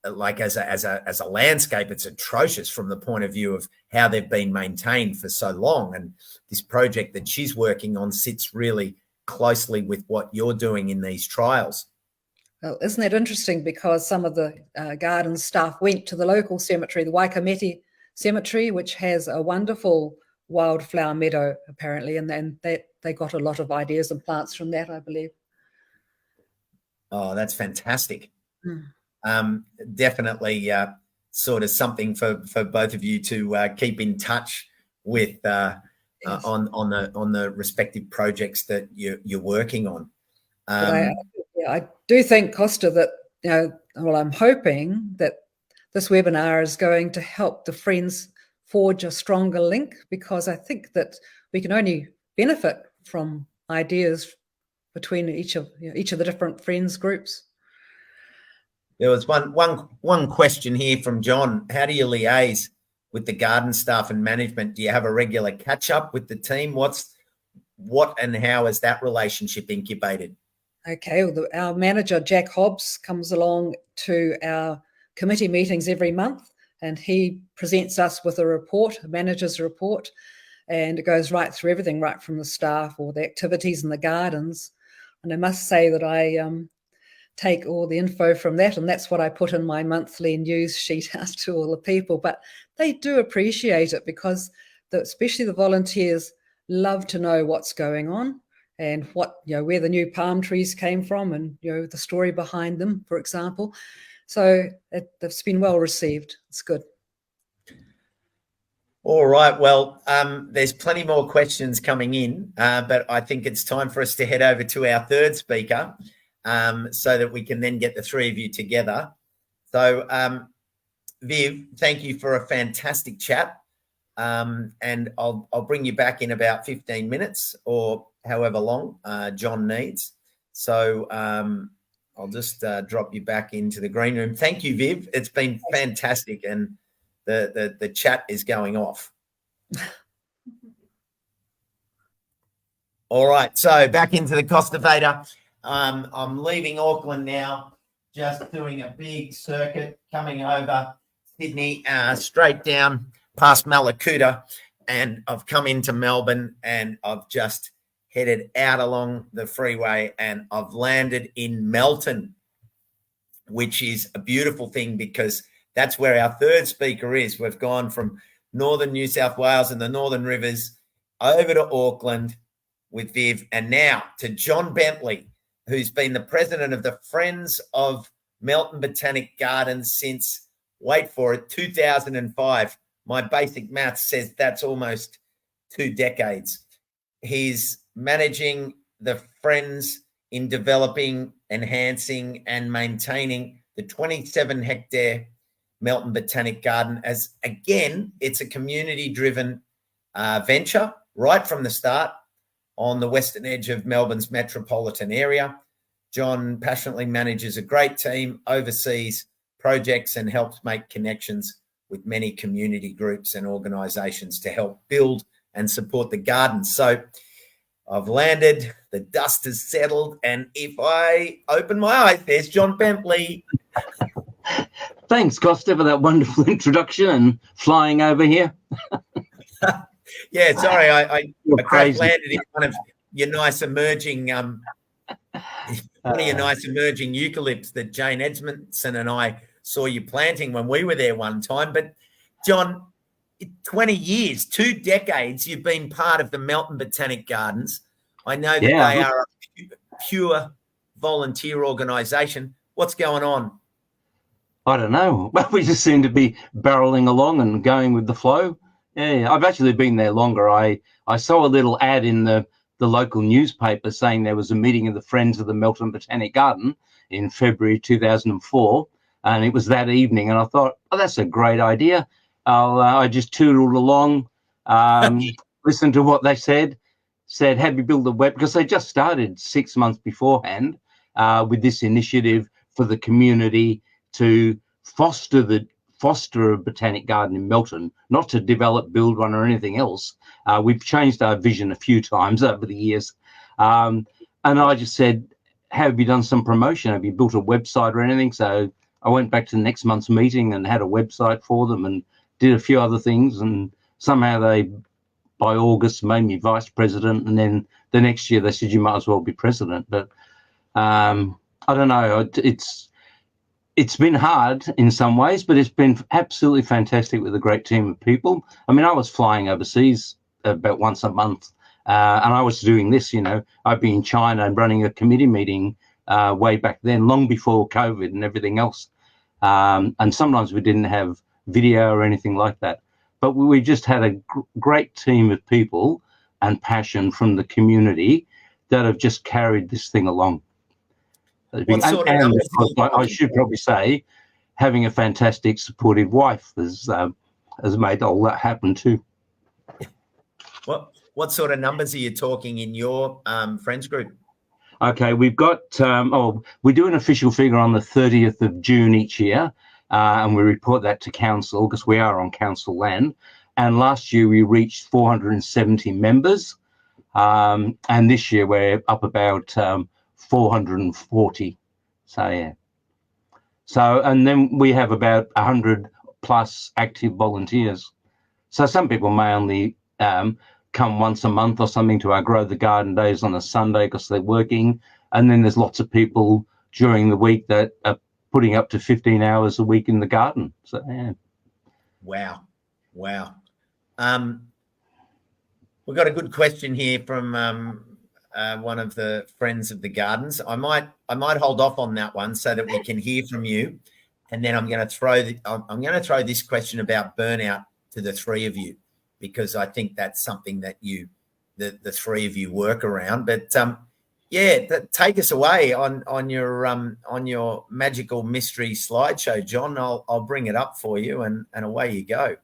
like as a landscape, it's atrocious from the point of view of how they've been maintained for so long. And this project that she's working on sits really closely with what you're doing in these trials. Well, isn't that interesting? Because some of the garden staff went to the local cemetery, the Waikamete Cemetery, which has a wonderful wildflower meadow, apparently, and then they got a lot of ideas and plants from that, I believe. Oh, that's fantastic. Mm. Definitely sort of something for both of you to keep in touch with Yes. on the respective projects that you're working on. But I do think, Costa, that, well, I'm hoping that this webinar is going to help the Friends forge a stronger link, because I think that we can only benefit from ideas between each of the different Friends groups. There was one question here from John. How do you liaise with the garden staff and management? Do you have a regular catch up with the team? What and how is that relationship incubated? Okay, well, our manager, Jack Hobbs, comes along to our committee meetings every month, and he presents us with a manager's report, and it goes right through everything, right from the staff or the activities in the gardens. And I must say that I take all the info from that, and that's what I put in my monthly news sheet out to all the people. But they do appreciate it, because especially the volunteers love to know what's going on and where the new palm trees came from, and the story behind them, for example. So it's been well received. It's good. All right. Well, there's plenty more questions coming in, but I think it's time for us to head over to our third speaker, so that we can then get the three of you together. So, Viv, thank you for a fantastic chat, and I'll bring you back in about 15 minutes or however long John needs. So I'll just drop you back into the green room. Thank you, Viv. It's been fantastic, and the chat is going off. All right, so back into the Costa Vader. I'm leaving Auckland now, just doing a big circuit, coming over Sydney, straight down past Mallacoota, and I've come into Melbourne, and I've just headed out along the freeway, and I've landed in Melton, which is a beautiful thing, because that's where our third speaker is. We've gone from northern New South Wales and the Northern Rivers over to Auckland with Viv, and now to John Bentley, who's been the president of the Friends of Melton Botanic Gardens since, wait for it, 2005. My basic maths says that's almost 2 decades. He's managing the Friends in developing, enhancing, and maintaining the 27-hectare Melton Botanic Garden. As again, it's a community-driven venture right from the start on the western edge of Melbourne's metropolitan area. John passionately manages a great team, oversees projects, and helps make connections with many community groups and organisations to help build and support the garden. So I've landed, the dust has settled, and if I open my eyes, there's John Bentley. Thanks, Costa, for that wonderful introduction and flying over here. Yeah, sorry, I landed in one of your nice emerging eucalypts that Jane Edmondson and I saw you planting when we were there one time. But John, 20 years, 2 decades, you've been part of the Melton Botanic Gardens. I know that they are a pure volunteer organisation. What's going on? I don't know. Well, we just seem to be barreling along and going with the flow. Yeah, I've actually been there longer. I saw a little ad in the local newspaper saying there was a meeting of the Friends of the Melton Botanic Garden in February 2004, and it was that evening, and I thought, oh, that's a great idea. I just tootled along, listened to what they said, have you build a web, because they just started 6 months beforehand with this initiative for the community to foster a botanic garden in Melton, not to develop, build one or anything else. We've changed our vision a few times over the years. And I just said, have you done some promotion? Have you built a website or anything? So I went back to next month's meeting and had a website for them and did a few other things. And somehow they, by August, made me vice president. And then the next year they said, you might as well be president. But I don't know. It's been hard in some ways, but it's been absolutely fantastic with a great team of people. I mean, I was flying overseas about once a month. And I was doing this, I'd be in China and running a committee meeting way back then, long before COVID and everything else. And sometimes we didn't have video or anything like that. But we just had a great team of people and passion from the community that have just carried this thing along. What sort of and numbers of course, I should probably say, having a fantastic supportive wife has made all that happen too. What sort of numbers are you talking in your friends group? Okay, we've got, we do an official figure on the 30th of June each year, and we report that to council because we are on council land. And last year we reached 470 members, and this year we're up about 440. So, yeah. So, and then we have about 100 plus active volunteers. So some people may only come once a month or something to our Grow the Garden days on a Sunday because they're working. And then there's lots of people during the week that are putting up to 15 hours a week in the garden. So, yeah. Wow. We've got a good question here from one of the friends of the gardens. I might hold off on that one so that we can hear from you, and then I'm going to throw this question about burnout to the three of you, because I think that's something that the three of you work around. But take us away on your magical mystery slideshow, John. I'll bring it up for you, and away you go.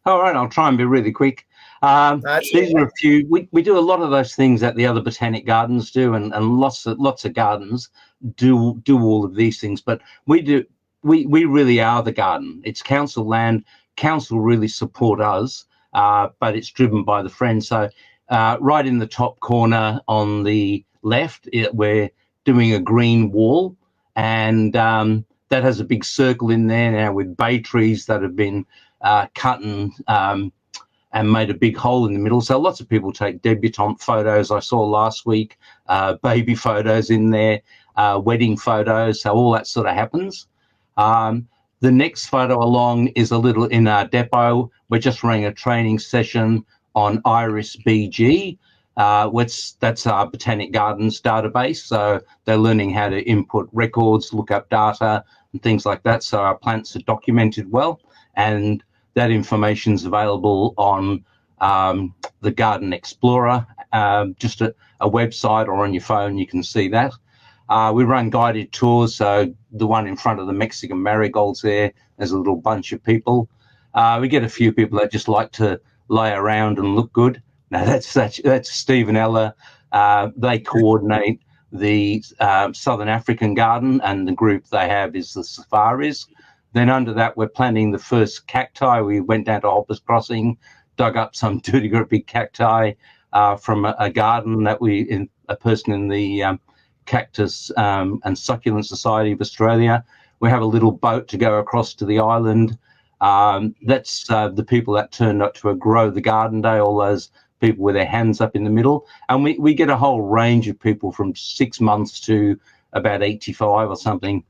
All right, I'll try and be really quick. These are a few. We do a lot of those things that the other botanic gardens do, and lots of gardens do all of these things. But we really are the garden. It's council land. Council really support us, but it's driven by the friends. So right in the top corner on the left, we're doing a green wall, and that has a big circle in there now with bay trees that have been cut and made a big hole in the middle. So lots of people take debutante photos. I saw last week baby photos in there, wedding photos. So all that sort of happens. The next photo along is a little in our depot. We're just running a training session on Iris BG. That's our Botanic Gardens database. So they're learning how to input records, look up data and things like that. So our plants are documented well, and that information is available on the Garden Explorer, just a website, or on your phone, you can see that. We run guided tours, so the one in front of the Mexican marigolds there's a little bunch of people. We get a few people that just like to lay around and look good. Now, that's Steve and Ella. They coordinate the Southern African garden, and the group they have is the Safaris. Then under that, we're planting the first cacti. We went down to Hoppers Crossing, dug up some dirty big cacti from a garden that a person in the Cactus and Succulent Society of Australia. We have a little boat to go across to the island. That's the people that turned up to a Grow the Garden Day, all those people with their hands up in the middle. And we get a whole range of people from 6 months to about 85 or something.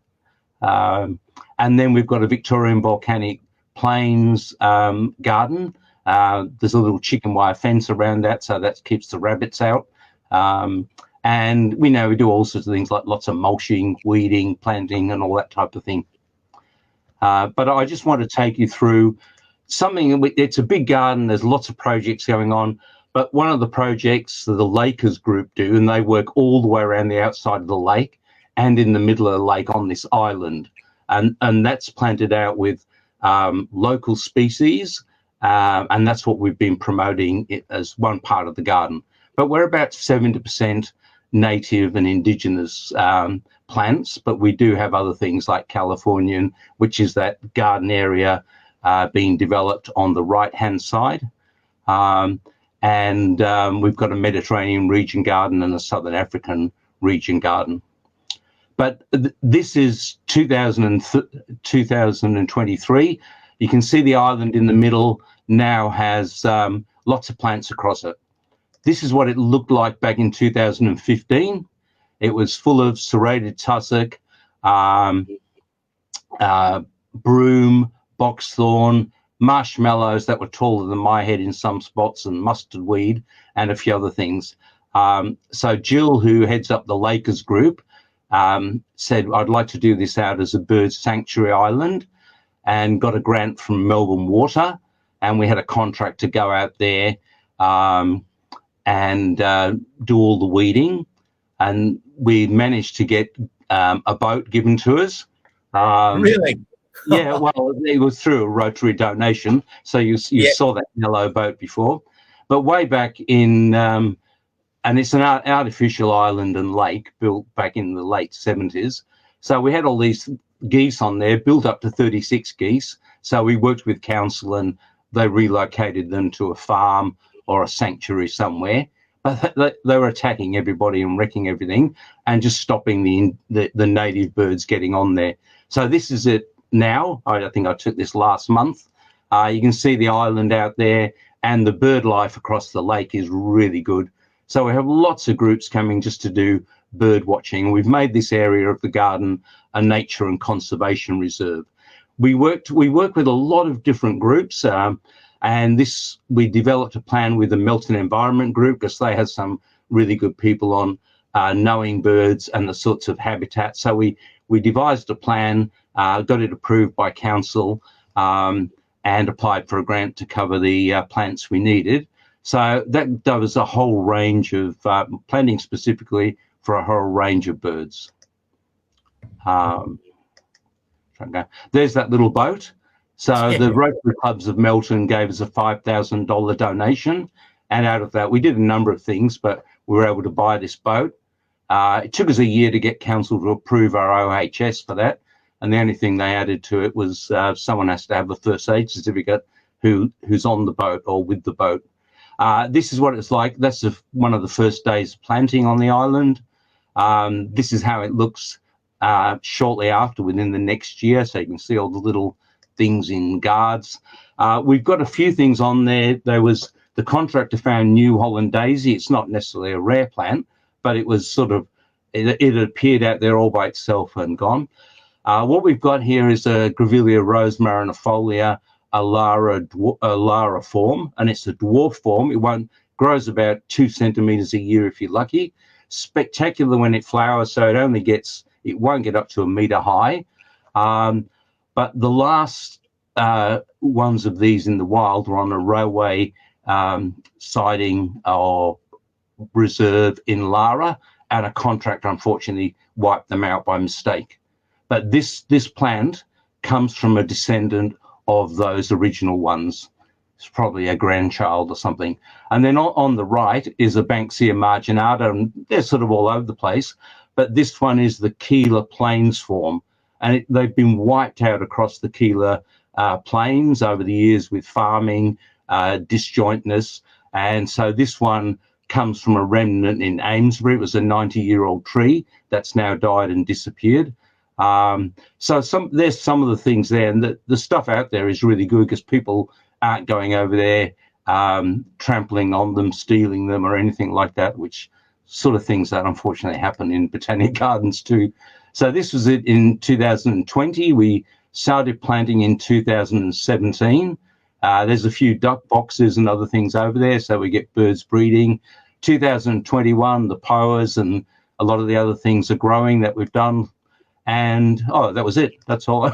And then we've got a Victorian Volcanic Plains garden. There's a little chicken wire fence around that, so that keeps the rabbits out. And we do all sorts of things like lots of mulching, weeding, planting, and all that type of thing. But I just want to take you through something. It's a big garden. There's lots of projects going on. But one of the projects that the Lakers group do, and they work all the way around the outside of the lake and in the middle of the lake on this island. And that's planted out with local species. And that's what we've been promoting as one part of the garden. But we're about 70% native and indigenous plants, but we do have other things like Californian, which is that garden area being developed on the right-hand side. And we've got a Mediterranean region garden and a Southern African region garden. But this is 2023. You can see the island in the middle now has lots of plants across it. This is what it looked like back in 2015. It was full of serrated tussock, broom, boxthorn, marshmallows that were taller than my head in some spots, and mustard weed, and a few other things. So Jill, who heads up the Lakers group, said, I'd like to do this out as a bird sanctuary island, and got a grant from Melbourne Water, and we had a contract to go out there and do all the weeding, and we managed to get a boat given to us. Really? Yeah, well, it was through a Rotary donation, so you saw that yellow boat before. But way back in, and it's an artificial island and lake built back in the late 70s. So we had all these geese on there, built up to 36 geese. So we worked with council and they relocated them to a farm or a sanctuary somewhere. But they were attacking everybody and wrecking everything and just stopping the native birds getting on there. So this is it now. I think I took this last month. You can see the island out there, and the bird life across the lake is really good. So we have lots of groups coming just to do bird watching. We've made this area of the garden a nature and conservation reserve. We work with a lot of different groups, and we developed a plan with the Melton Environment Group, because they have some really good people on knowing birds and the sorts of habitat. So we devised a plan, got it approved by council, and applied for a grant to cover the plants we needed. So that covers a whole range of planting specifically for a whole range of birds. There's that little boat. So the Rotary Clubs of Melton gave us a $5,000 donation. And out of that, we did a number of things, but we were able to buy this boat. It took us a year to get council to approve our OHS for that. And the only thing they added to it was someone has to have a first aid certificate who's on the boat or with the boat. This is what it's like. That's one of the first days of planting on the island. This is how it looks shortly after, within the next year. So you can see all the little things in guards. We've got a few things on there. There was the contractor found New Holland daisy. It's not necessarily a rare plant, but it was sort of, it appeared out there all by itself and gone. What we've got here is a Grevillea rosemarinifolia alara form, and it's a dwarf form. It grows about 2 centimeters a year if you're lucky. Spectacular when it flowers, so it won't get up to a meter high. But the last ones of these in the wild were on a railway siding or reserve in Lara, and a contractor unfortunately wiped them out by mistake. But this plant comes from a descendant of those original ones. It's probably a grandchild or something. And then on the right is a Banksia marginata, and they're sort of all over the place. But this one is the Keeler Plains form, and they've been wiped out across the Keeler plains over the years with farming, disjointness. And so this one comes from a remnant in Amesbury. It was a 90-year-old tree that's now died and disappeared. So there's some of the things there, and the stuff out there is really good because people aren't going over there trampling on them, stealing them or anything like that, which sort of things that unfortunately happen in botanic gardens too. So this was it in 2020. We started planting in 2017. There's a few duck boxes and other things over there, so we get birds breeding. 2021, the poas and a lot of the other things are growing that we've done. And that was it. That's all.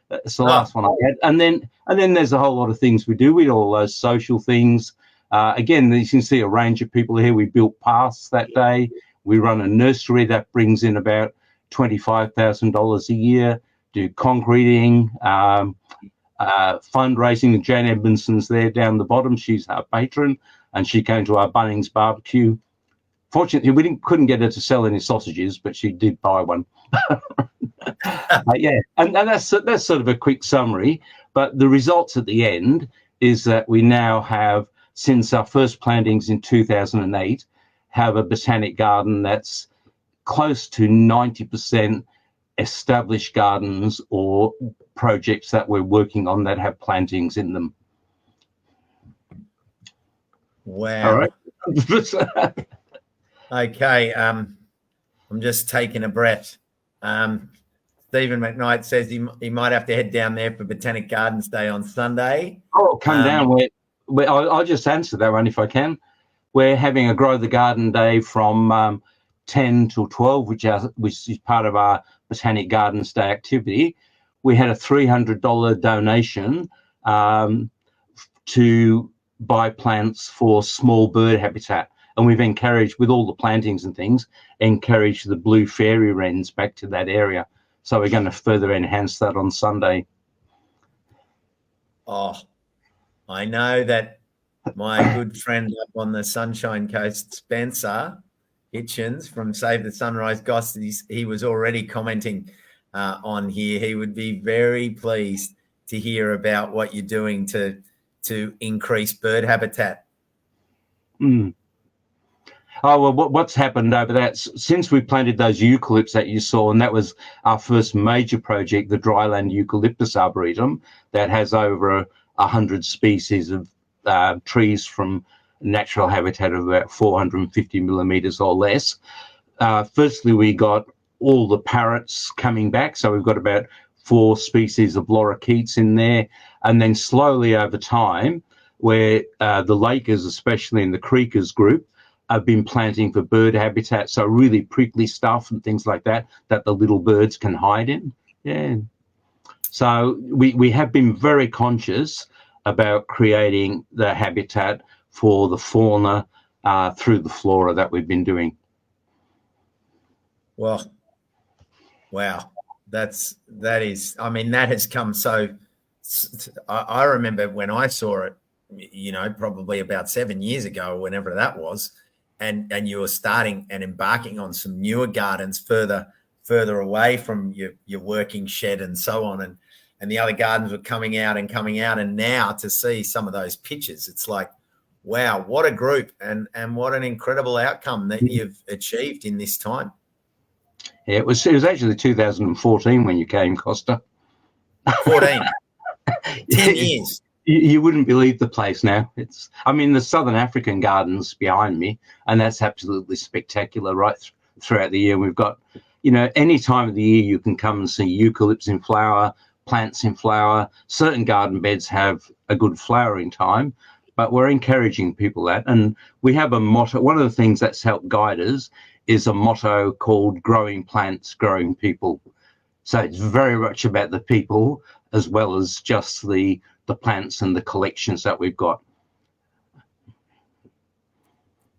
That's the last one I had. And then there's a whole lot of things we do. We do all those social things. Again, you can see a range of people here. We built paths that day. We run a nursery that brings in about $25,000 a year. Do concreting, fundraising. Jane Edmondson's there down the bottom. She's our patron, and she came to our Bunnings barbecue. Fortunately, we couldn't get her to sell any sausages, but she did buy one. Yeah, and that's sort of a quick summary. But the results at the end is that we now have, since our first plantings in 2008, have a botanic garden that's close to 90% established gardens or projects that we're working on that have plantings in them. Wow. All right. Okay. I'm just taking a breath. Stephen McKnight says he might have to head down there for Botanic Gardens Day on Sunday. Oh, come down. I'll just answer that one if I can. We're having a Grow the Garden Day from 10 till 12, which is part of our Botanic Gardens Day activity. We had a $300 donation to buy plants for small bird habitat. And we've encouraged, with all the plantings and things, encouraged the blue fairy wrens back to that area. So we're going to further enhance that on Sunday. Oh, I know that my good friend up on the Sunshine Coast, Spencer Hitchens from Save the Sunrise Goss, he was already commenting on here. He would be very pleased to hear about what you're doing to increase bird habitat. Mm. Oh, well, what's happened over that since we planted those eucalypts that you saw, and that was our first major project, the Dryland Eucalyptus Arboretum, that has over 100 species of trees from natural habitat of about 450 millimeters or less. Firstly, we got all the parrots coming back. So we've got about 4 species of lorikeets in there. And then slowly over time, where the Lakers, especially in the Creekers group, have been planting for bird habitat. So really prickly stuff and things like that the little birds can hide in. Yeah. So we have been very conscious about creating the habitat for the fauna through the flora that we've been doing. Well, wow, that has come so. I remember when I saw it, probably about 7 years ago, whenever that was, and you were starting and embarking on some newer gardens further away from your working shed and so on, and the other gardens were coming out, and now to see some of those pictures, it's like, wow, what a group, and what an incredible outcome that you've achieved in this time. Yeah, it was actually 2014 when you came, Costa. 14. 10 years. You wouldn't believe the place now. The Southern African gardens behind me, and that's absolutely spectacular right throughout the year. We've got, any time of the year you can come and see eucalypts in flower, plants in flower. Certain garden beds have a good flowering time, but we're encouraging people that. And we have a motto. One of the things that's helped guide us is a motto called growing plants, growing people. So it's very much about the people as well as just the plants and the collections that we've got.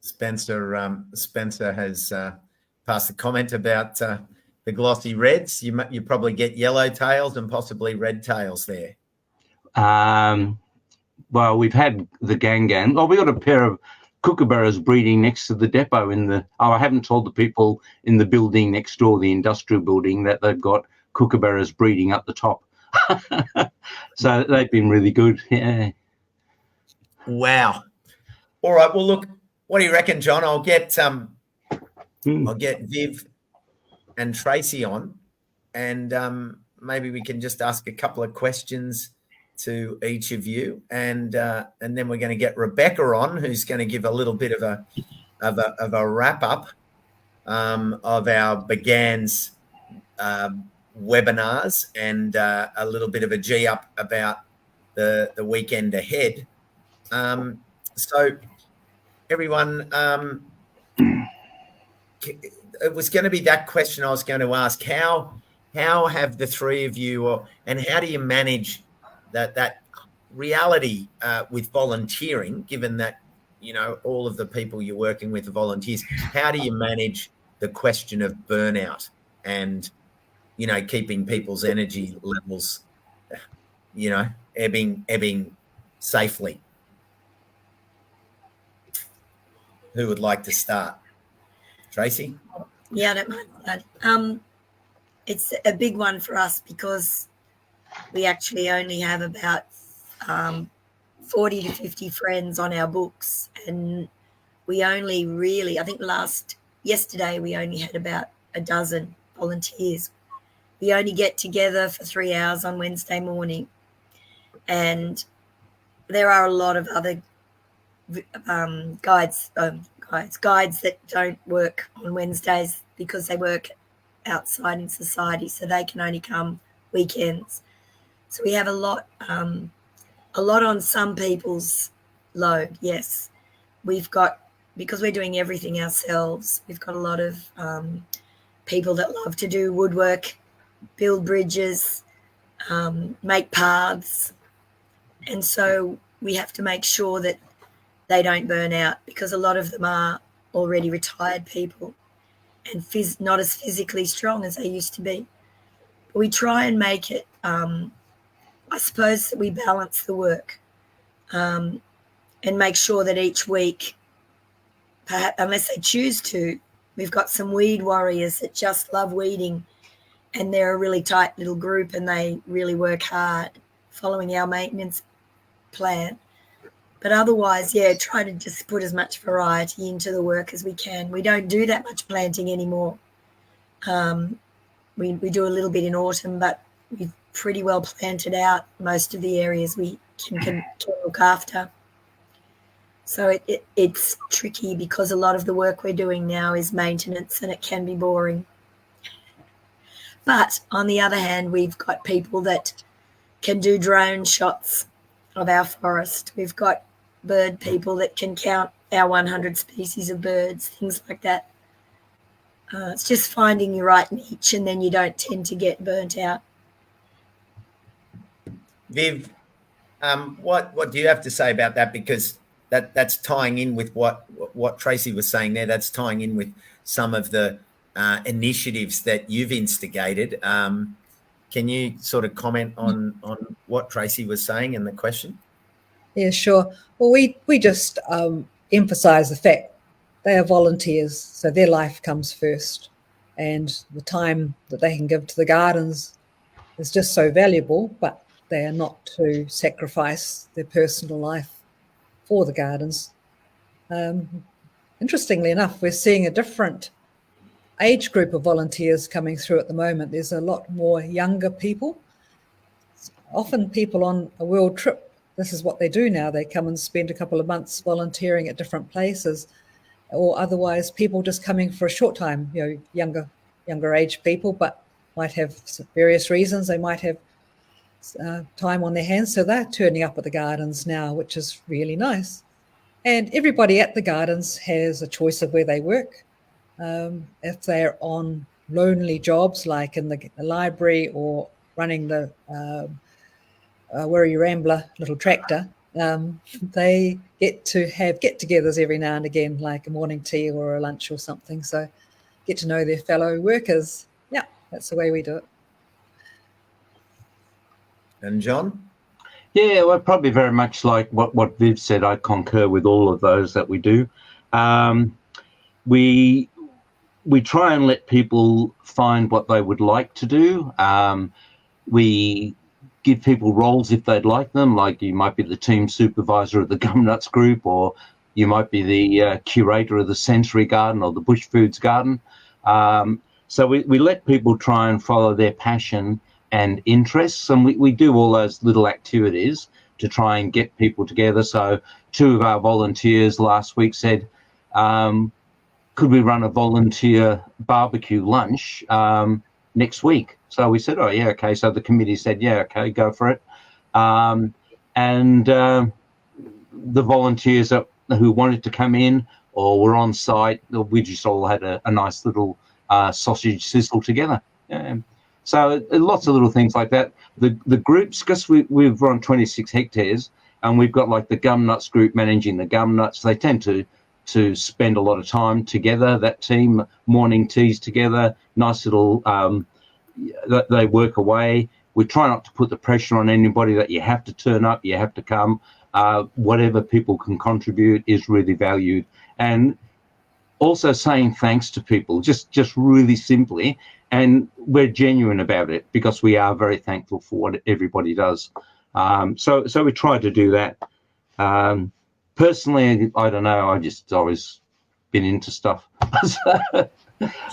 Spencer has passed a comment about the glossy reds. You probably get yellow tails and possibly red tails there. Well, we've had the gangan. Well, we got a pair of kookaburras breeding next to the depot I haven't told the people in the building next door, the industrial building, that they've got kookaburras breeding up the top. So they've been really good. Yeah. Wow. All right. Well, look, what do you reckon, John? I'll get Viv and Tracy on, and maybe we can just ask a couple of questions to each of you, and then we're going to get Rebecca on, who's going to give a little bit of a wrap up of our BGANZ webinars, and a little bit of a G up about the weekend ahead. So everyone, it was going to be that question I was going to ask. How have the three of you, and how do you manage that reality with volunteering, given that, all of the people you're working with are volunteers? How do you manage the question of burnout and, keeping people's energy levels, ebbing safely? Who would like to start? Tracy? Yeah, I don't mind that. It's a big one for us because we actually only have about 40 to 50 friends on our books, and we only really, I think yesterday we only had about a dozen volunteers. We only get together for 3 hours on Wednesday morning, and there are a lot of other guides that don't work on Wednesdays because they work outside in society, so they can only come weekends. So we have a lot on some people's load. Yes, we've got, because we're doing everything ourselves, we've got a lot of people that love to do woodwork, build bridges, make paths, and so we have to make sure that they don't burn out, because a lot of them are already retired people and not as physically strong as they used to be. But we try and make it, I suppose, that we balance the work and make sure that each week, perhaps, unless they choose to, we've got some weed warriors that just love weeding, and they're a really tight little group and they really work hard following our maintenance plan. But otherwise, yeah, try to just put as much variety into the work as we can. We don't do that much planting anymore. We do a little bit in autumn, but we've pretty well planted out most of the areas we can look after. So it's tricky, because a lot of the work we're doing now is maintenance and it can be boring. But on the other hand, we've got people that can do drone shots of our forest. We've got bird people that can count our 100 species of birds, things like that. It's just finding your right niche, and then you don't tend to get burnt out. Viv, what do you have to say about that? Because that's tying in with what Tracy was saying there. That's tying in with some of the initiatives that you've instigated. Can you sort of comment on what Tracy was saying in the question? Yeah, sure. Well, we just emphasise the fact they are volunteers, so their life comes first, and the time that they can give to the gardens is just so valuable, but they are not to sacrifice their personal life for the gardens. Interestingly enough, we're seeing a different age group of volunteers coming through at the moment. There's a lot more younger people, often people on a world trip. This is what they do now. They come and spend a couple of months volunteering at different places, or otherwise people just coming for a short time, younger age people, but might have various reasons. They might have time on their hands, so they're turning up at the gardens now, which is really nice. And everybody at the gardens has a choice of where they work. If they're on lonely jobs like in the library or running the Wirra Rambler little tractor, they get to have get-togethers every now and again, like a morning tea or a lunch or something. So get to know their fellow workers. Yeah, that's the way we do it. And John? Yeah, well, probably very much like what Viv said. I concur with all of those that we do. We try and let people find what they would like to do. We give people roles if they'd like them, like you might be the team supervisor of the Gumnuts group, or you might be the curator of the sensory garden or the bush foods garden. So we let people try and follow their passion and interests, and we do all those little activities to try and get people together. So 2 of our volunteers last week said, could we run a volunteer barbecue lunch next week? So we said, oh, yeah, okay. So the committee said, yeah, okay, go for it. And the volunteers who wanted to come in or were on site, we just all had a nice little sausage sizzle together. So lots of little things like that. The groups, because we've run 26 hectares and we've got like the Gumnuts group managing the Gumnuts, they tend to spend a lot of time together, that team, morning teas together, nice little, they work away. We try not to put the pressure on anybody that you have to turn up, you have to come. Whatever people can contribute is really valued. And also saying thanks to people, just really simply, and we're genuine about it because we are very thankful for what everybody does. So we try to do that. Personally, I don't know, I just always been into stuff.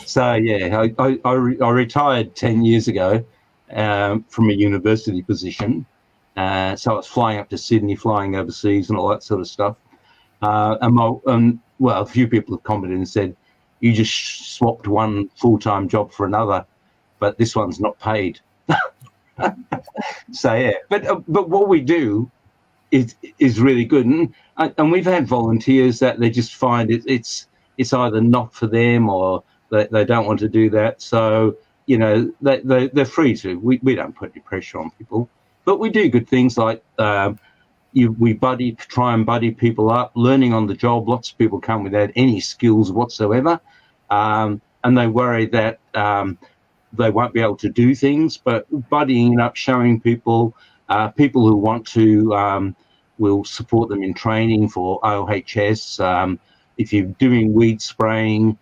So yeah, I retired 10 years ago from a university position. So I was flying up to Sydney, flying overseas and all that sort of stuff. Well, a few people have commented and said, you just swapped one full-time job for another, but this one's not paid. So yeah, but what we do is really good, and we've had volunteers that they just find it's either not for them or they don't want to do that. So they're free to. We don't put any pressure on people, but we do good things like we try and buddy people up, learning on the job. Lots of people come without any skills whatsoever, and they worry that they won't be able to do things. But buddying up, showing people who want to, we'll support them in training for OHS. If you're doing weed spraying,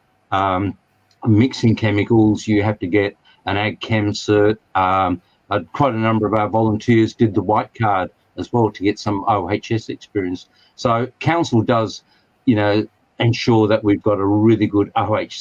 mixing chemicals, you have to get an ag chem cert. Quite a number of our volunteers did the white card as well to get some OHS experience. So council does, ensure that we've got a really good OHS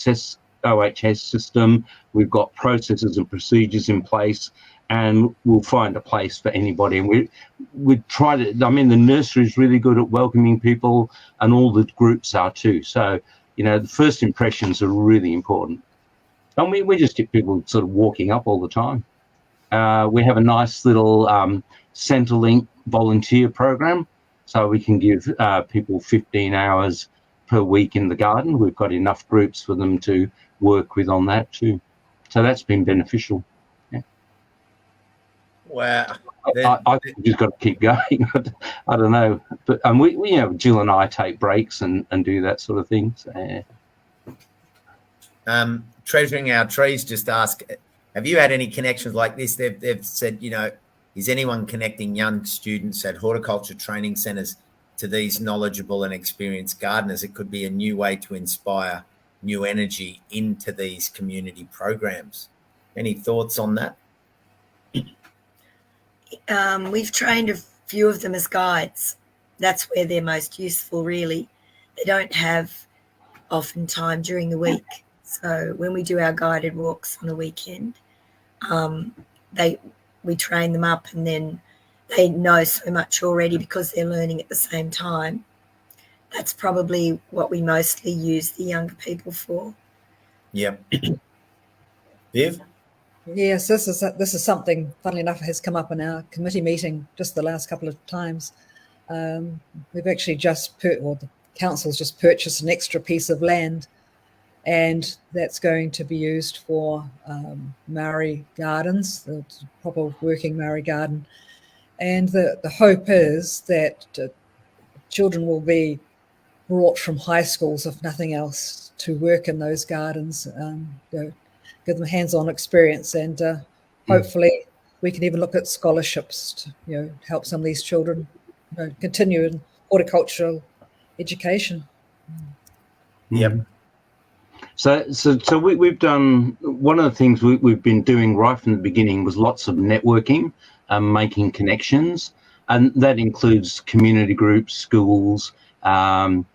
system. We've got processes and procedures in place, and we'll find a place for anybody. And we try to, the nursery is really good at welcoming people, and all the groups are too. So, the first impressions are really important. And we just get people sort of walking up all the time. We have a nice little Centrelink volunteer program, so we can give people 15 hours per week in the garden. We've got enough groups for them to work with on that too. So that's been beneficial. Yeah. Wow. I think we've just got to keep going. I don't know. But we Jill and I take breaks and do that sort of thing. So, yeah. Treasuring Our Trees just ask, have you had any connections like this? They've said, is anyone connecting young students at horticulture training centres to these knowledgeable and experienced gardeners? It could be a new way to inspire new energy into these community programs. Any thoughts on that? We've trained a few of them as guides. That's where they're most useful, really. They don't have often time during the week. So when we do our guided walks on the weekend, we train them up, and then they know so much already because they're learning at the same time. That's probably what we mostly use the younger people for. Yep. Viv? Yes, this is something, funnily enough, has come up in our committee meeting just the last couple of times. We've actually the council's just purchased an extra piece of land, and that's going to be used for Maori gardens, the proper working Maori garden. And the hope is that children will be brought from high schools, if nothing else, to work in those gardens, give them hands-on experience, and hopefully we can even look at scholarships to help some of these children continue in horticultural education. Yep. So we've done, one of the things we've been doing right from the beginning was lots of networking, making connections, and that includes community groups, schools, and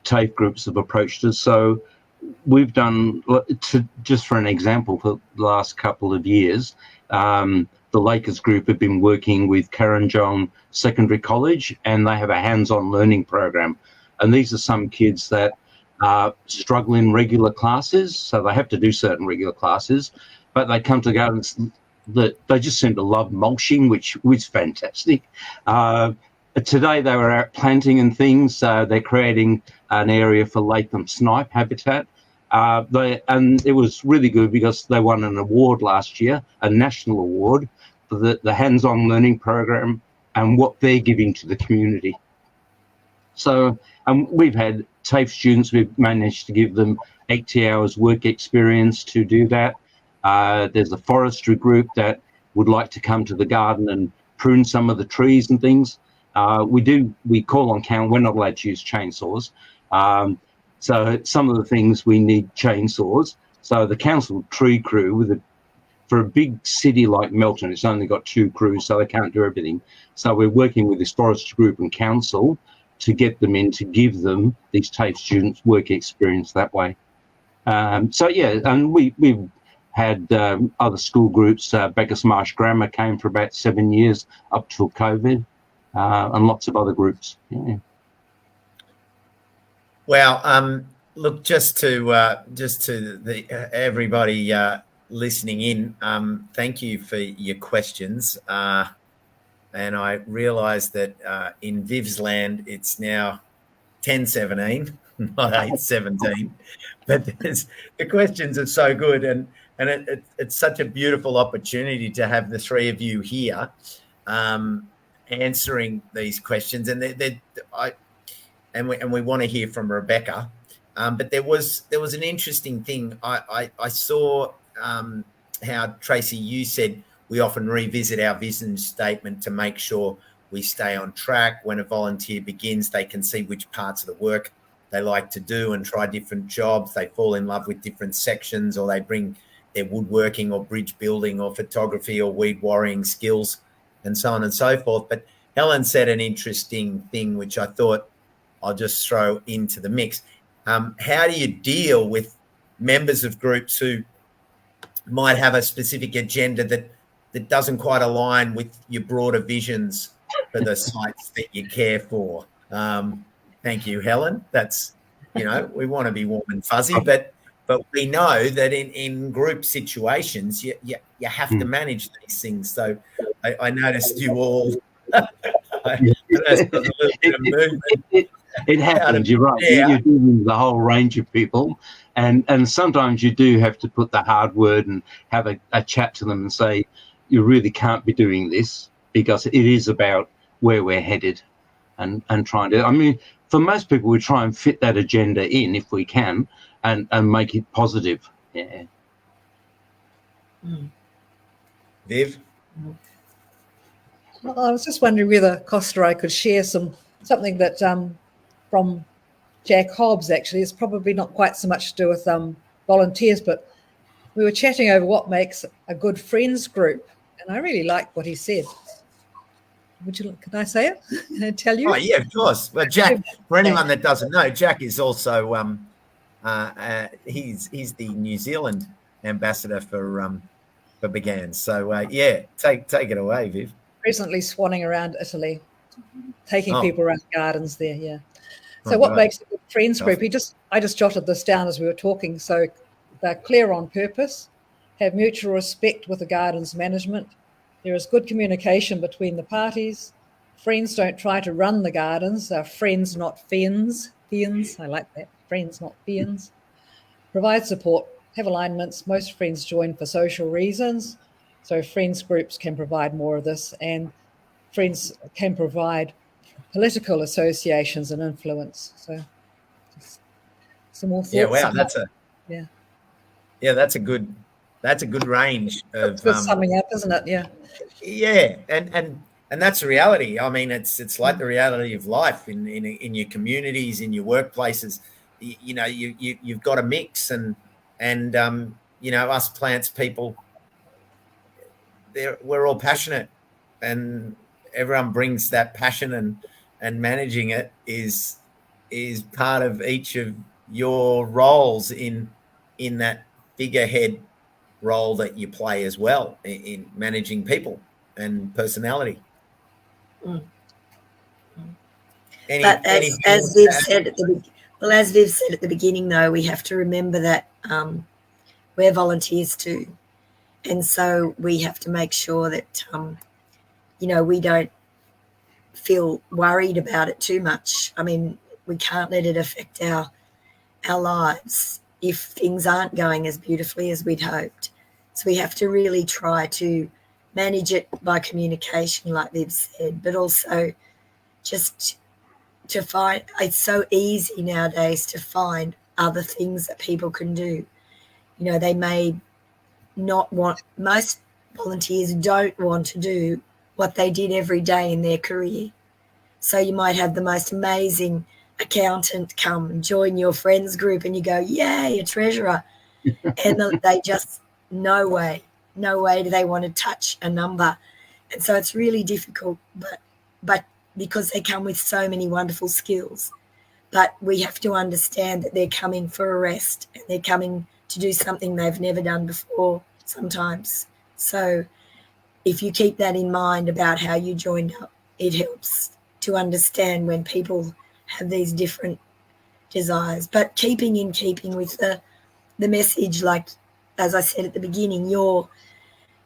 TAFE groups have approached us. So we've done, just for an example, for the last couple of years, the Lakers group have been working with Karanjong Secondary College, and they have a hands-on learning program. And these are some kids that struggle in regular classes, so they have to do certain regular classes, but they come to gardens that they just seem to love mulching, which is fantastic. Today they were out planting and things, so they're creating an area for Latham snipe habitat. And it was really good because they won an award last year, a national award, for the hands-on learning program and what they're giving to the community. So we've had TAFE students, we've managed to give them 80 hours work experience to do that. There's a forestry group that would like to come to the garden and prune some of the trees and things. We call on council, we're not allowed to use chainsaws. So some of the things we need chainsaws. So the council tree crew, for a big city like Melton, it's only got 2 crews, so they can't do everything. So we're working with this forestry group and council to get them in, to give them, these TAFE students, work experience that way. So yeah, and we've had other school groups. Bacchus Marsh Grammar came for about 7 years up till COVID, and lots of other groups. Yeah. Well, look, just to the everybody listening in, thank you for your questions. And I realise that in Viv's land, it's now 10:17, not 8:17. But the questions are so good, and it's such a beautiful opportunity to have the three of you here answering these questions. And we want to hear from Rebecca. But there was an interesting thing. I saw how, Tracy, you said we often revisit our vision statement to make sure we stay on track. When a volunteer begins, they can see which parts of the work they like to do and try different jobs. They fall in love with different sections, or they bring their woodworking or bridge building or photography or weed worrying skills, and so on and so forth. But Helen said an interesting thing, which I thought I'll just throw into the mix. How do you deal with members of groups who might have a specific agenda that doesn't quite align with your broader visions for the sites that you care for? Thank you, Helen. That's, we want to be warm and fuzzy, but we know that in group situations, you have to manage these things. So I noticed you all. It happens. You're right. Yeah. You're dealing with a whole range of people, and sometimes you do have to put the hard word and have a chat to them and say, you really can't be doing this, because it is about where we're headed, and trying to. I mean, for most people, we try and fit that agenda in if we can, and make it positive. Yeah. Viv? Well, I was just wondering whether Costa, I could share something that from Jack Hobbs, actually. It's probably not quite so much to do with volunteers, but we were chatting over what makes a good friends group, and I really liked what he said. Can I say it? Can I tell you? Oh, yeah, of course. Well, Jack, for anyone that doesn't know, Jack is also he's the New Zealand ambassador for Began. So yeah, take it away, Viv. Recently swanning around Italy, taking people around gardens there. Yeah. So what makes a good friends group? I just jotted this down as we were talking. So they're clear on purpose, have mutual respect with the garden's management. There is good communication between the parties. Friends don't try to run the gardens. They're friends, not fiends. Fiends, I like that. Friends, not fiends. Provide support, have alignments. Most friends join for social reasons. So friends groups can provide more of this, and friends can provide political associations and influence. So just some more thoughts. Yeah, wow, that's a good range of good summing up, isn't it? Yeah. Yeah, and that's the reality. I mean, it's like the reality of life in your communities, in your workplaces. You've got a mix, and us plants people, we're all passionate, and everyone brings that passion, and managing it is part of each of your roles in that figurehead role that you play as well in managing people and personality. But as Viv said at the beginning, though, we have to remember that we're volunteers too, and so we have to make sure that we don't feel worried about it too much. I mean, we can't let it affect our lives if things aren't going as beautifully as we'd hoped. So we have to really try to manage it by communication, like they've said, but also just to find, it's so easy nowadays to find other things that people can do. They may not want, most volunteers don't want to do what they did every day in their career. So you might have the most amazing accountant come join your friends group, and you go, yay, a treasurer. And they just, no way do they want to touch a number. And so it's really difficult, but because they come with so many wonderful skills. But we have to understand that they're coming for a rest, and they're coming to do something they've never done before sometimes. So if you keep that in mind about how you joined up, it helps to understand when people have these different desires, but keeping with the message, like as I said at the beginning, your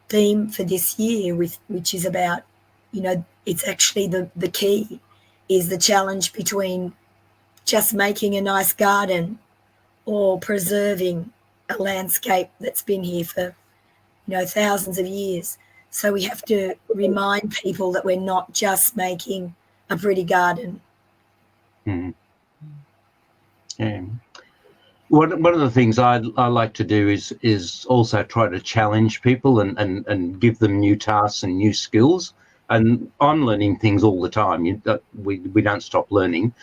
theme for this year, which is about, it's actually the key is the challenge between just making a nice garden or preserving a landscape that's been here for thousands of years. So we have to remind people that we're not just making a pretty garden. Mm. Yeah. One of the things I like to do is also try to challenge people and give them new tasks and new skills. And I'm learning things all the time. We don't stop learning.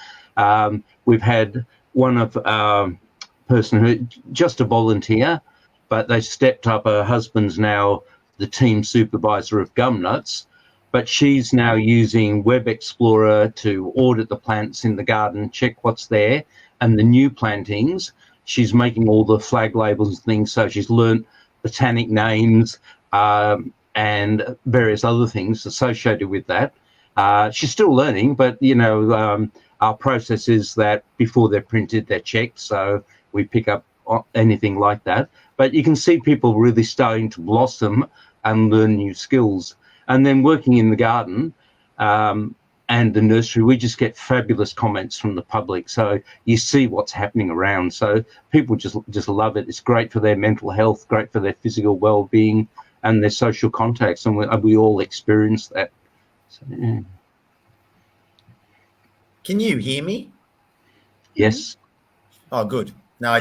We've had one of our person who just a volunteer, but they stepped up. Her husband's now the team supervisor of Gumnuts, but she's now using Web Explorer to audit the plants in the garden, check what's there, and the new plantings. She's making all the flag labels and things, so she's learnt botanic names and various other things associated with that. She's still learning, but our process is that before they're printed, they're checked, so we pick up anything like that. But you can see people really starting to blossom and learn new skills. And then working in the garden and the nursery, we just get fabulous comments from the public. So you see what's happening around. So people just love it. It's great for their mental health, great for their physical well-being and their social contacts. And we all experience that. So, yeah. Can you hear me? Yes. Oh, good. No, I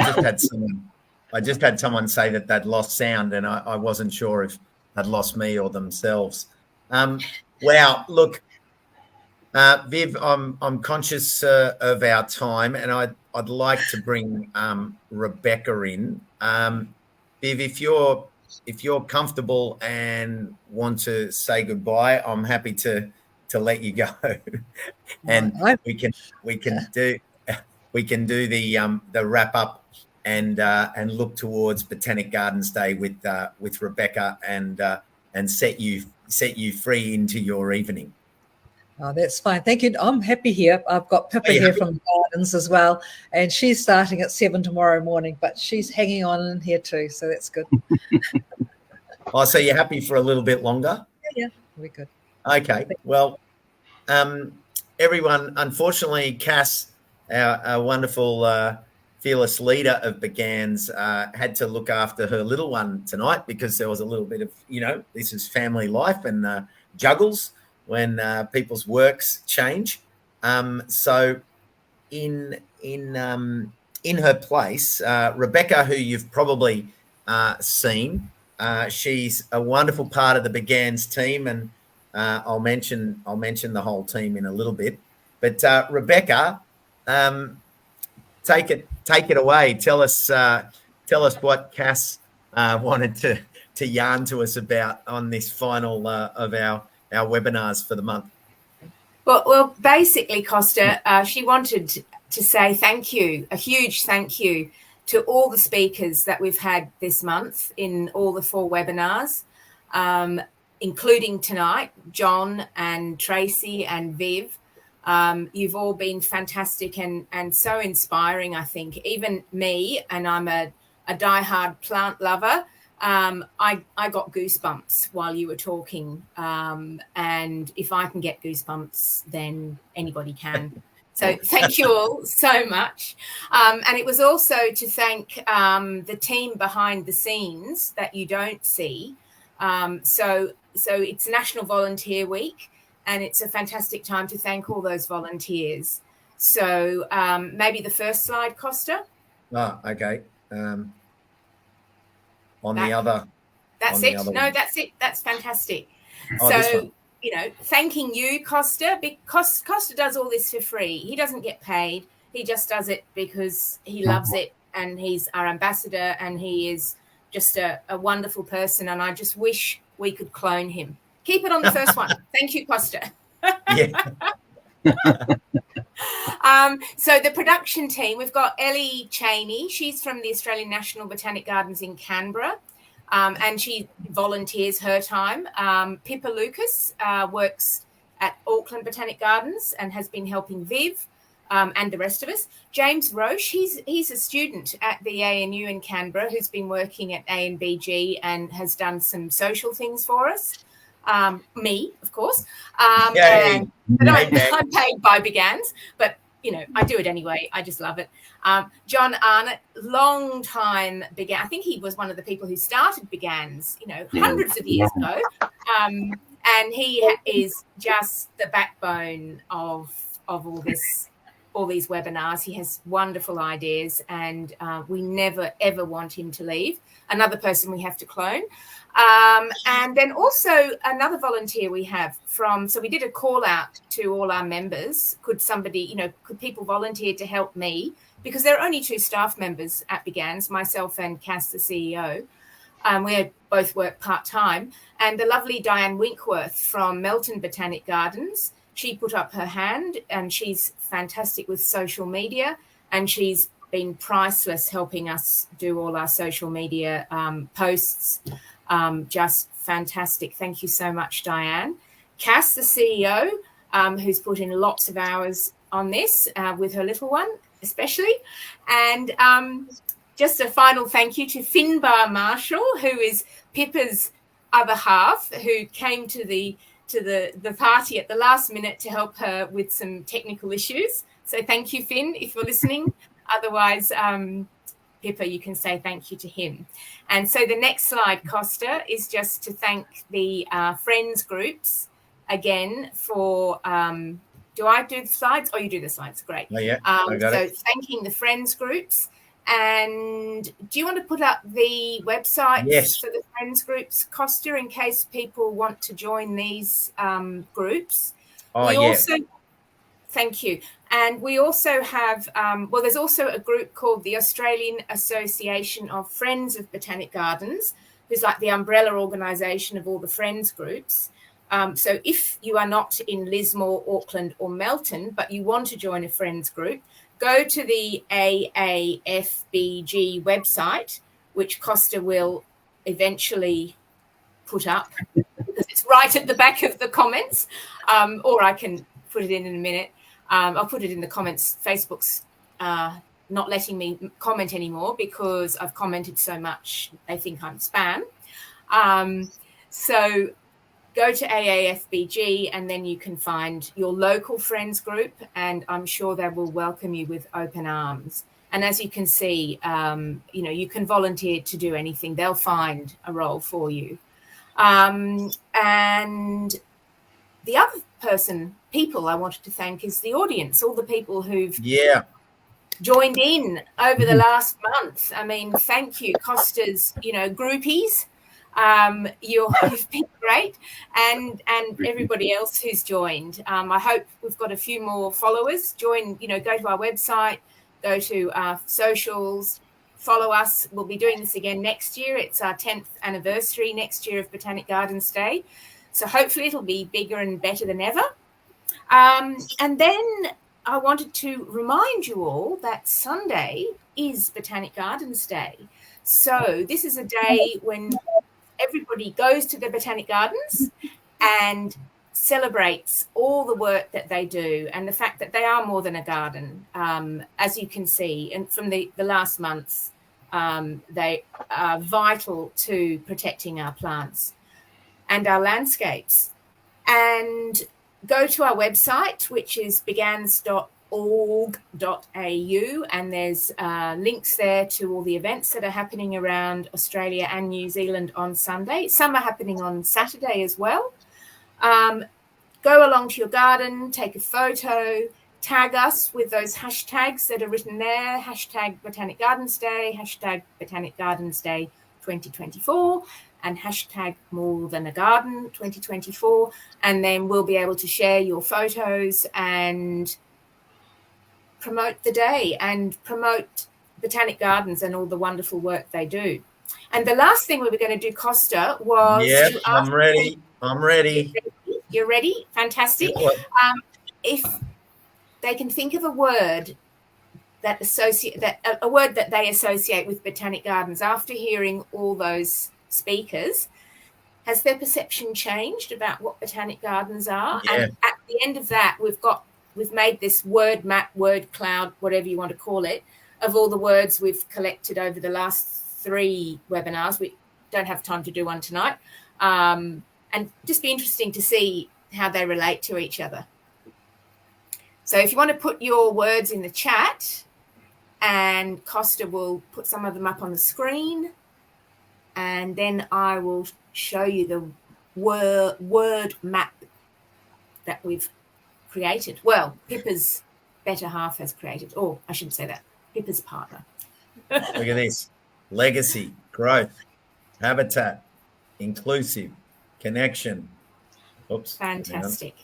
just had someone say that they'd lost sound, and I wasn't sure if they'd lost me or themselves. Wow, look, Viv, I'm conscious of our time, and I'd like to bring Rebecca in. Viv, if you're comfortable and want to say goodbye, I'm happy to let you go, and we can do the wrap up and look towards Botanic Gardens Day with Rebecca and set you free into your evening. Oh, that's fine. Thank you. I'm happy here. I've got Pippa here from the Gardens as well, and she's starting at 7 tomorrow morning, but she's hanging on in here too, so that's good. Oh, so you're happy for a little bit longer? Yeah, we're good. Okay. Well, everyone, unfortunately, Cass, our wonderful fearless leader of Begans, had to look after her little one tonight because there was a little bit of, this is family life and juggles when people's works change. So in her place, Rebecca, who you've probably seen, she's a wonderful part of the Begans team, and I'll mention the whole team in a little bit. But Rebecca, take it away. Tell us what Cass wanted to yarn to us about on this final of our webinars for the month. Well, basically, Costa, she wanted to say thank you, a huge thank you to all the speakers that we've had this month in all the 4 webinars, including tonight, John and Tracy and Viv. You've all been fantastic and so inspiring, I think. Even me, and I'm a diehard plant lover, I got goosebumps while you were talking. And if I can get goosebumps, then anybody can. So thank you all so much. And it was also to thank the team behind the scenes that you don't see. So it's National Volunteer Week, and it's a fantastic time to thank all those volunteers. So maybe the first slide, Costa. Oh, okay. That's it. That's fantastic. Oh, so, thanking you, Costa, because Costa does all this for free. He doesn't get paid. He just does it because he loves it, and he's our ambassador, and he is just a wonderful person, and I just wish we could clone him. Keep it on the first one. Thank you, Costa. Yeah. So the production team, we've got Ellie Cheney. She's from the Australian National Botanic Gardens in Canberra, and she volunteers her time. Pippa Lucas works at Auckland Botanic Gardens and has been helping Viv. and the rest of us. James Roche, he's a student at the ANU in Canberra who's been working at ANBG and has done some social things for us. Me, of course. Yay. And I'm paid by Begans, but I do it anyway. I just love it. John Arnott, long time I think he was one of the people who started Begans, hundreds of years ago. And he is just the backbone of all these webinars. He has wonderful ideas, and we never, ever want him to leave. Another person we have to clone. And then also another volunteer we have so we did a call out to all our members. Could people volunteer to help me? Because there are only 2 staff members at Begans, myself and Cass, the CEO. We both work part-time. And the lovely Diane Winkworth from Melton Botanic Gardens, she put up her hand, and she's fantastic with social media, and she's been priceless helping us do all our social media posts. Just fantastic. Thank you so much, Diane. Cass, the CEO, who's put in lots of hours on this with her little one, especially. And just a final thank you to Finbar Marshall, who is Pippa's other half, who came to the party at the last minute to help her with some technical issues. So thank you, Finn, if you're listening. Otherwise, Pippa, you can say thank you to him. And so the next slide, Costa, is just to thank the friends groups again for do I do the slides? Oh, you do the slides. Great. Oh, yeah, I got it. Thanking the friends groups. And do you want to put up the websites for the friends groups, Costa, in case people want to join these groups? Thank you. And we also have, there's also a group called the Australian Association of Friends of Botanic Gardens, who's like the umbrella organisation of all the friends groups. So if you are not in Lismore, Auckland or Melton, but you want to join a friends group, go to the AAFBG website, which Costa will eventually put up because it's right at the back of the comments, or I can put it in a minute. I'll put it in the comments. Facebook's not letting me comment anymore because I've commented so much. They think I'm spam. So go to AAFBG and then you can find your local friends group, and I'm sure they will welcome you with open arms. And as you can see, you can volunteer to do anything. They'll find a role for you. And the other people I wanted to thank is the audience, all the people who've joined in over the last month. I mean, thank you, Costa's, groupies. You've been great, and everybody else who's joined. I hope we've got a few more followers. Join, go to our website, go to our socials, follow us. We'll be doing this again next year. It's our 10th anniversary next year of Botanic Gardens Day. So hopefully it'll be bigger and better than ever. And then I wanted to remind you all that Sunday is Botanic Gardens Day. So this is a day when everybody goes to the Botanic Gardens and celebrates all the work that they do and the fact that they are more than a garden. As you can see, and from the last months, they are vital to protecting our plants and our landscapes. And go to our website, which is begans.org.au, and there's links there to all the events that are happening around Australia and New Zealand on Sunday. Some are happening on Saturday as well. Go along to your garden, take a photo, tag us with those hashtags that are written there, hashtag Botanic Gardens Day, hashtag Botanic Gardens Day 2024, and hashtag More Than a Garden 2024, and then we'll be able to share your photos and promote the day and promote Botanic Gardens and all the wonderful work they do. And the last thing we were going to do, Costa, was to ask I'm ready. You're ready? Fantastic. If they can think of a word that they associate with Botanic Gardens after hearing all those speakers, has their perception changed about what Botanic Gardens are? Yeah. And at the end of that, we've got we've made this word map, word cloud, whatever you want to call it, of all the words we've collected over the last 3 webinars. We don't have time to do one tonight. And just be interesting to see how they relate to each other. So if you want to put your words in the chat, and Costa will put some of them up on the screen, and then I will show you the word map that we've created. Well, Pippa's better half has created, or I shouldn't say that, Pippa's partner. Look at this. Legacy, growth, habitat, inclusive, connection. Oops. Fantastic.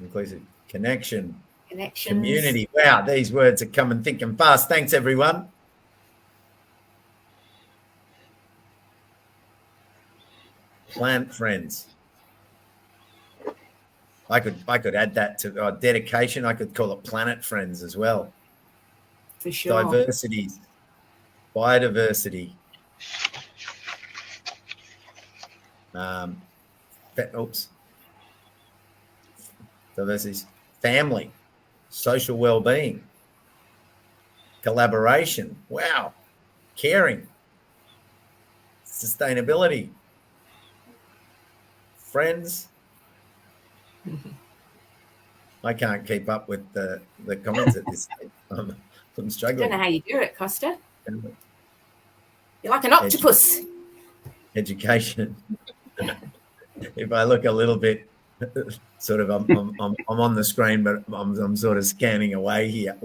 Inclusive, connection, Connections. community. Wow, these words are coming thick and fast. Thanks, everyone. Plant friends. I could add that to dedication. I could call it planet friends as well. For sure. Diversity, biodiversity. Diversity, family, social well-being, collaboration. Wow, caring, sustainability, friends. I can't keep up with the comments at this stage. I'm I struggling. don't know how you do it, Costa. You're like an octopus. Education. If I look a little bit, sort of, I'm on the screen, but I'm sort of scanning away here.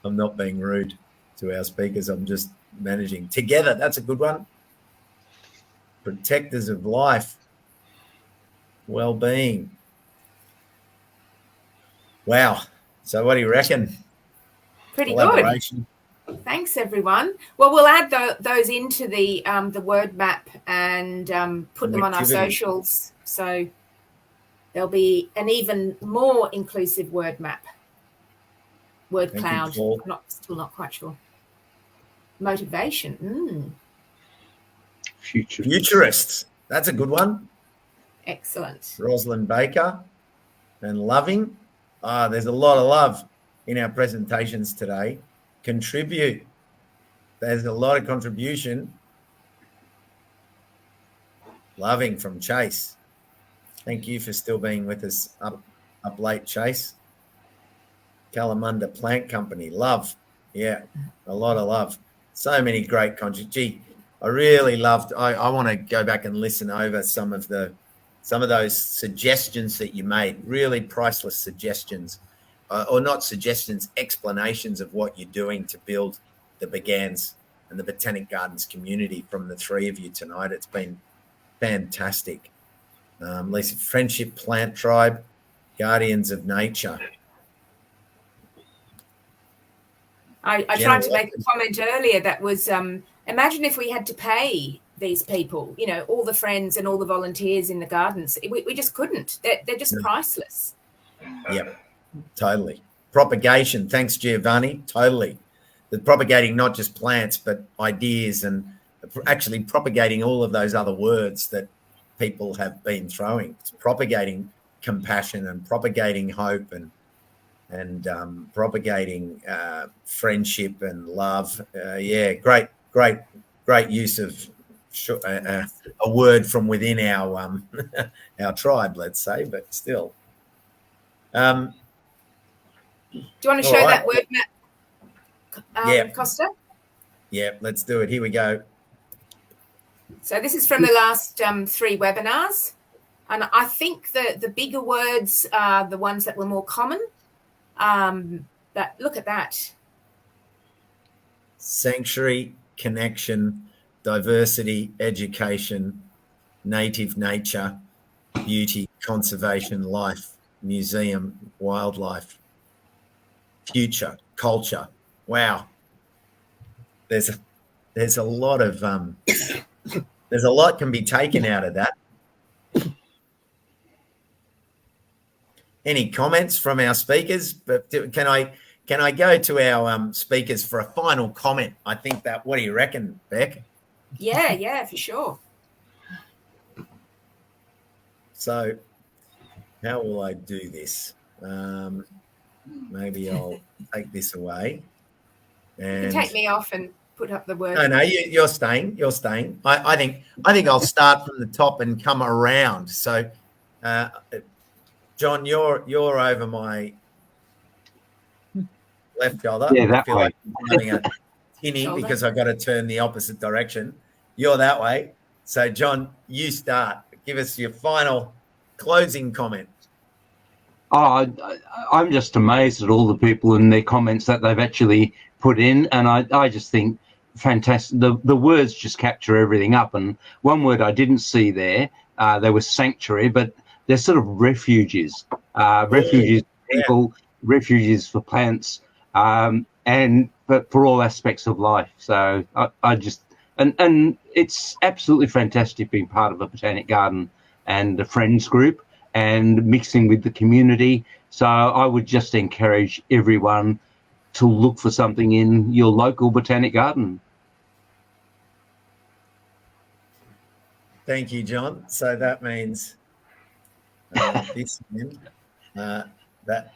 I'm not being rude to our speakers. I'm just managing. Together, that's a good one. Protectors of life, well-being. Wow. So what do you reckon? Pretty good. Thanks, everyone. Well, we'll add those into the word map and put them on our socials. So there'll be an even more inclusive word map. Word cloud. I'm still not quite sure. Motivation. Futurists. That's a good one. Excellent. Rosalind Baker and loving. There's a lot of love in our presentations today. Contribute. There's a lot of contribution. Loving from Chase. Thank you for still being with us up late, Chase. Kalamunda Plant Company. Love. Yeah, a lot of love. So many great contributions. Gee, I really loved. I want to go back and listen over some of those suggestions that you made. Really priceless suggestions. Or not suggestions, explanations of what you're doing to build the Begans and the Botanic Gardens community from the 3 of you tonight. It's been fantastic. Lisa, Friendship Plant Tribe, Guardians of Nature. I tried to make a comment earlier that was, imagine if we had to pay these people, all the friends and all the volunteers in the gardens. We just couldn't. They're just priceless. Yep. Totally. Propagation. Thanks, Giovanni. Totally. The propagating not just plants, but ideas, and actually propagating all of those other words that people have been throwing. It's propagating compassion and propagating hope and propagating friendship and love. Great use of a word from within our our tribe, let's say, but still. Do you want to show that word map, Costa? Yeah, let's do it. Here we go. So this is from the last 3 webinars. And I think the bigger words are the ones that were more common. But look at that. Sanctuary, connection, diversity, education, native nature, beauty, conservation, life, museum, wildlife, future, culture. Wow. There's a lot of there's a lot can be taken out of that. Any comments from our speakers? But can I go to our speakers for a final comment? I think that. What do you reckon, Beck? Yeah, for sure. So How will I do this? Maybe I'll take this away. You And can take me off and put up the word. no, you're staying. You're staying. I think I'll start from the top and come around. So, John, you're over my left shoulder. Yeah, that I feel way. like I'm having a tinny Shoulder. because I've got to turn the opposite direction. You're that way. So, John, you start. Give us your final closing comment. I'm just amazed at all the people and their comments that they've actually put in, and I just think fantastic. The words just capture everything up. And one word I didn't see there was sanctuary, but they're sort of refuges, refuges for people, refuges for plants, and for all aspects of life. So I just and it's absolutely fantastic being part of a botanic garden and a friends group and mixing with the community. So I would just encourage everyone to look for something in your local botanic garden. Thank you, John. So that means this hand, that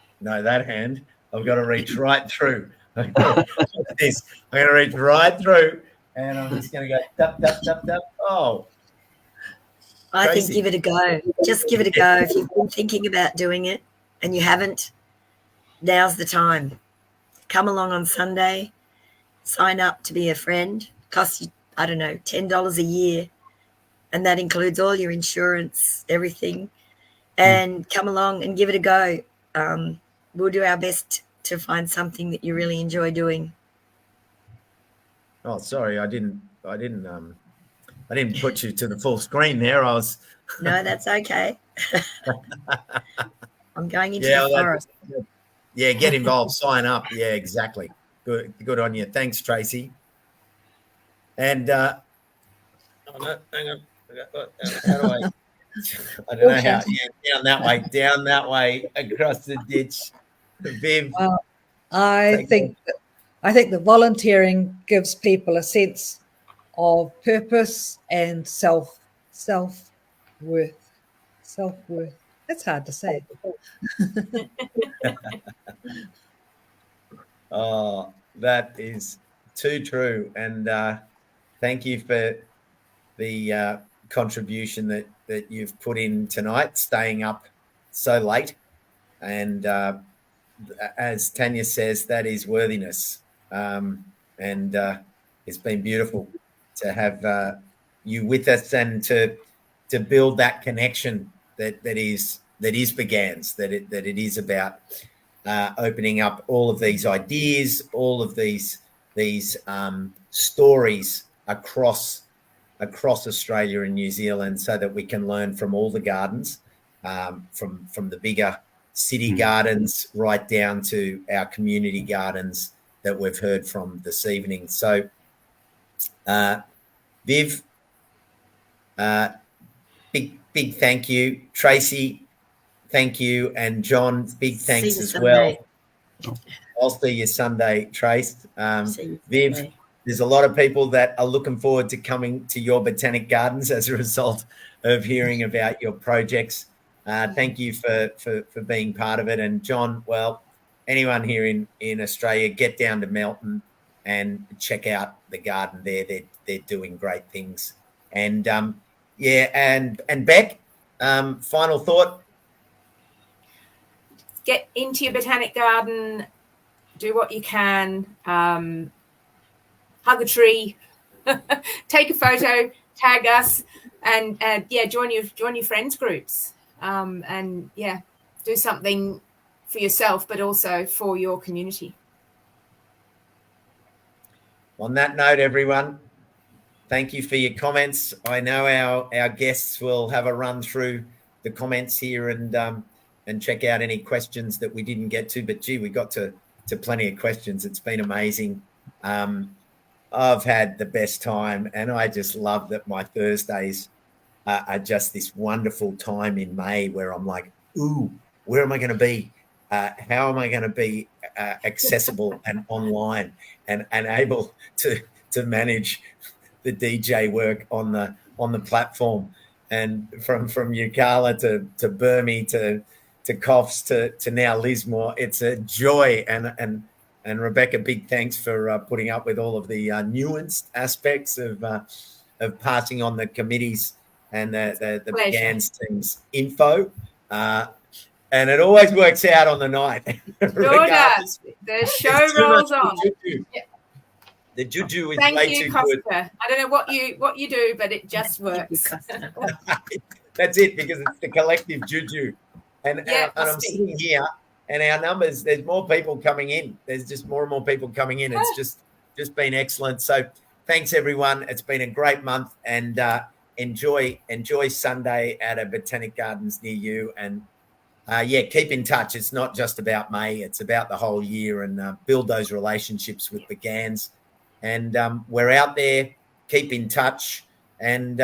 hand, I've got to reach right through. I'm going to reach right through, and I'm just going to go tap, tap, tap, tap. Oh, I think Tracy. give it a go. Just give it a go. If you've been thinking about doing it and you haven't, now's the time. Come along on Sunday, sign up to be a friend. Costs you, I don't know, $10 a year. And that includes all your insurance, everything. And come along and give it a go. We'll do our best to find something that you really enjoy doing. Oh, sorry, I didn't put you to the full screen there. I was. No, that's okay. I'm going into Yeah, the forest. Yeah, get involved, sign up. Yeah, exactly. Good on you. Thanks, Tracy. And oh no, hang on. How do I don't know how. Yeah, down that way, across the ditch. Viv. Well, I think the volunteering gives people a sense of purpose and self-worth. That's hard to say. Oh, that is too true. And thank you for the contribution that you've put in tonight, staying up so late. And as Tanya says, that is worthiness. And it's been beautiful to have you with us and to build that connection that is Begans, that it is about opening up all of these ideas, all of these stories across Australia and New Zealand, so that we can learn from all the gardens, from the bigger city gardens right down to our community gardens that we've heard from this evening. So, Viv, big thank you. Tracy, thank you. And John, big thanks as well. I'll see you Sunday, Trace. Viv, there's a lot of people that are looking forward to coming to your botanic gardens as a result of hearing about your projects. Thank you for being part of it. And John, well, anyone here in Australia, get down to Melton and check out the garden there. They're doing great things. And and Beck, final thought. Get into your botanic garden, do what you can, hug a tree, take a photo, tag us, and join your friends groups, and do something for yourself, but also for your community. On that note, everyone, thank you for your comments. I know our guests will have a run through the comments here and check out any questions that we didn't get to. But gee, we got to plenty of questions. It's been amazing. I've had the best time, and I just love that my Thursdays are just this wonderful time in May where I'm like, ooh, where am I going to be? How am I going to be accessible and online and able to manage the DJ work on the platform? and from you, Carla, to Burmy, to Coffs, to now Lismore. It's a joy, and Rebecca, big thanks for putting up with all of the nuanced aspects of passing on the committees and the BGANZ team's info. And it always works out on the night. Sure does. The show rolls on. The juju is Thank way you, too Costa. good. I don't know what you do, but it just works. That's it, because it's the collective juju. And I'm sitting here, and our numbers, there's more people coming in. There's just more and more people coming in. It's just been excellent. So thanks, everyone. It's been a great month, and enjoy Sunday at a Botanic Gardens near you. And keep in touch. It's not just about May. It's about the whole year, and build those relationships with the GANs. And we're out there. Keep in touch. And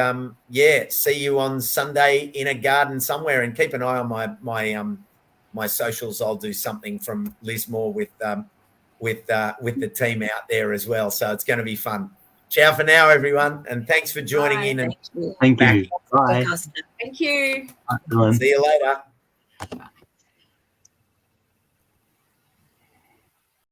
see you on Sunday in a garden somewhere. And keep an eye on my socials. I'll do something from Lismore with the team out there as well. So it's going to be fun. Ciao for now, everyone, and thanks for joining in. And thank you. Bye. Thank you. Bye. See you later.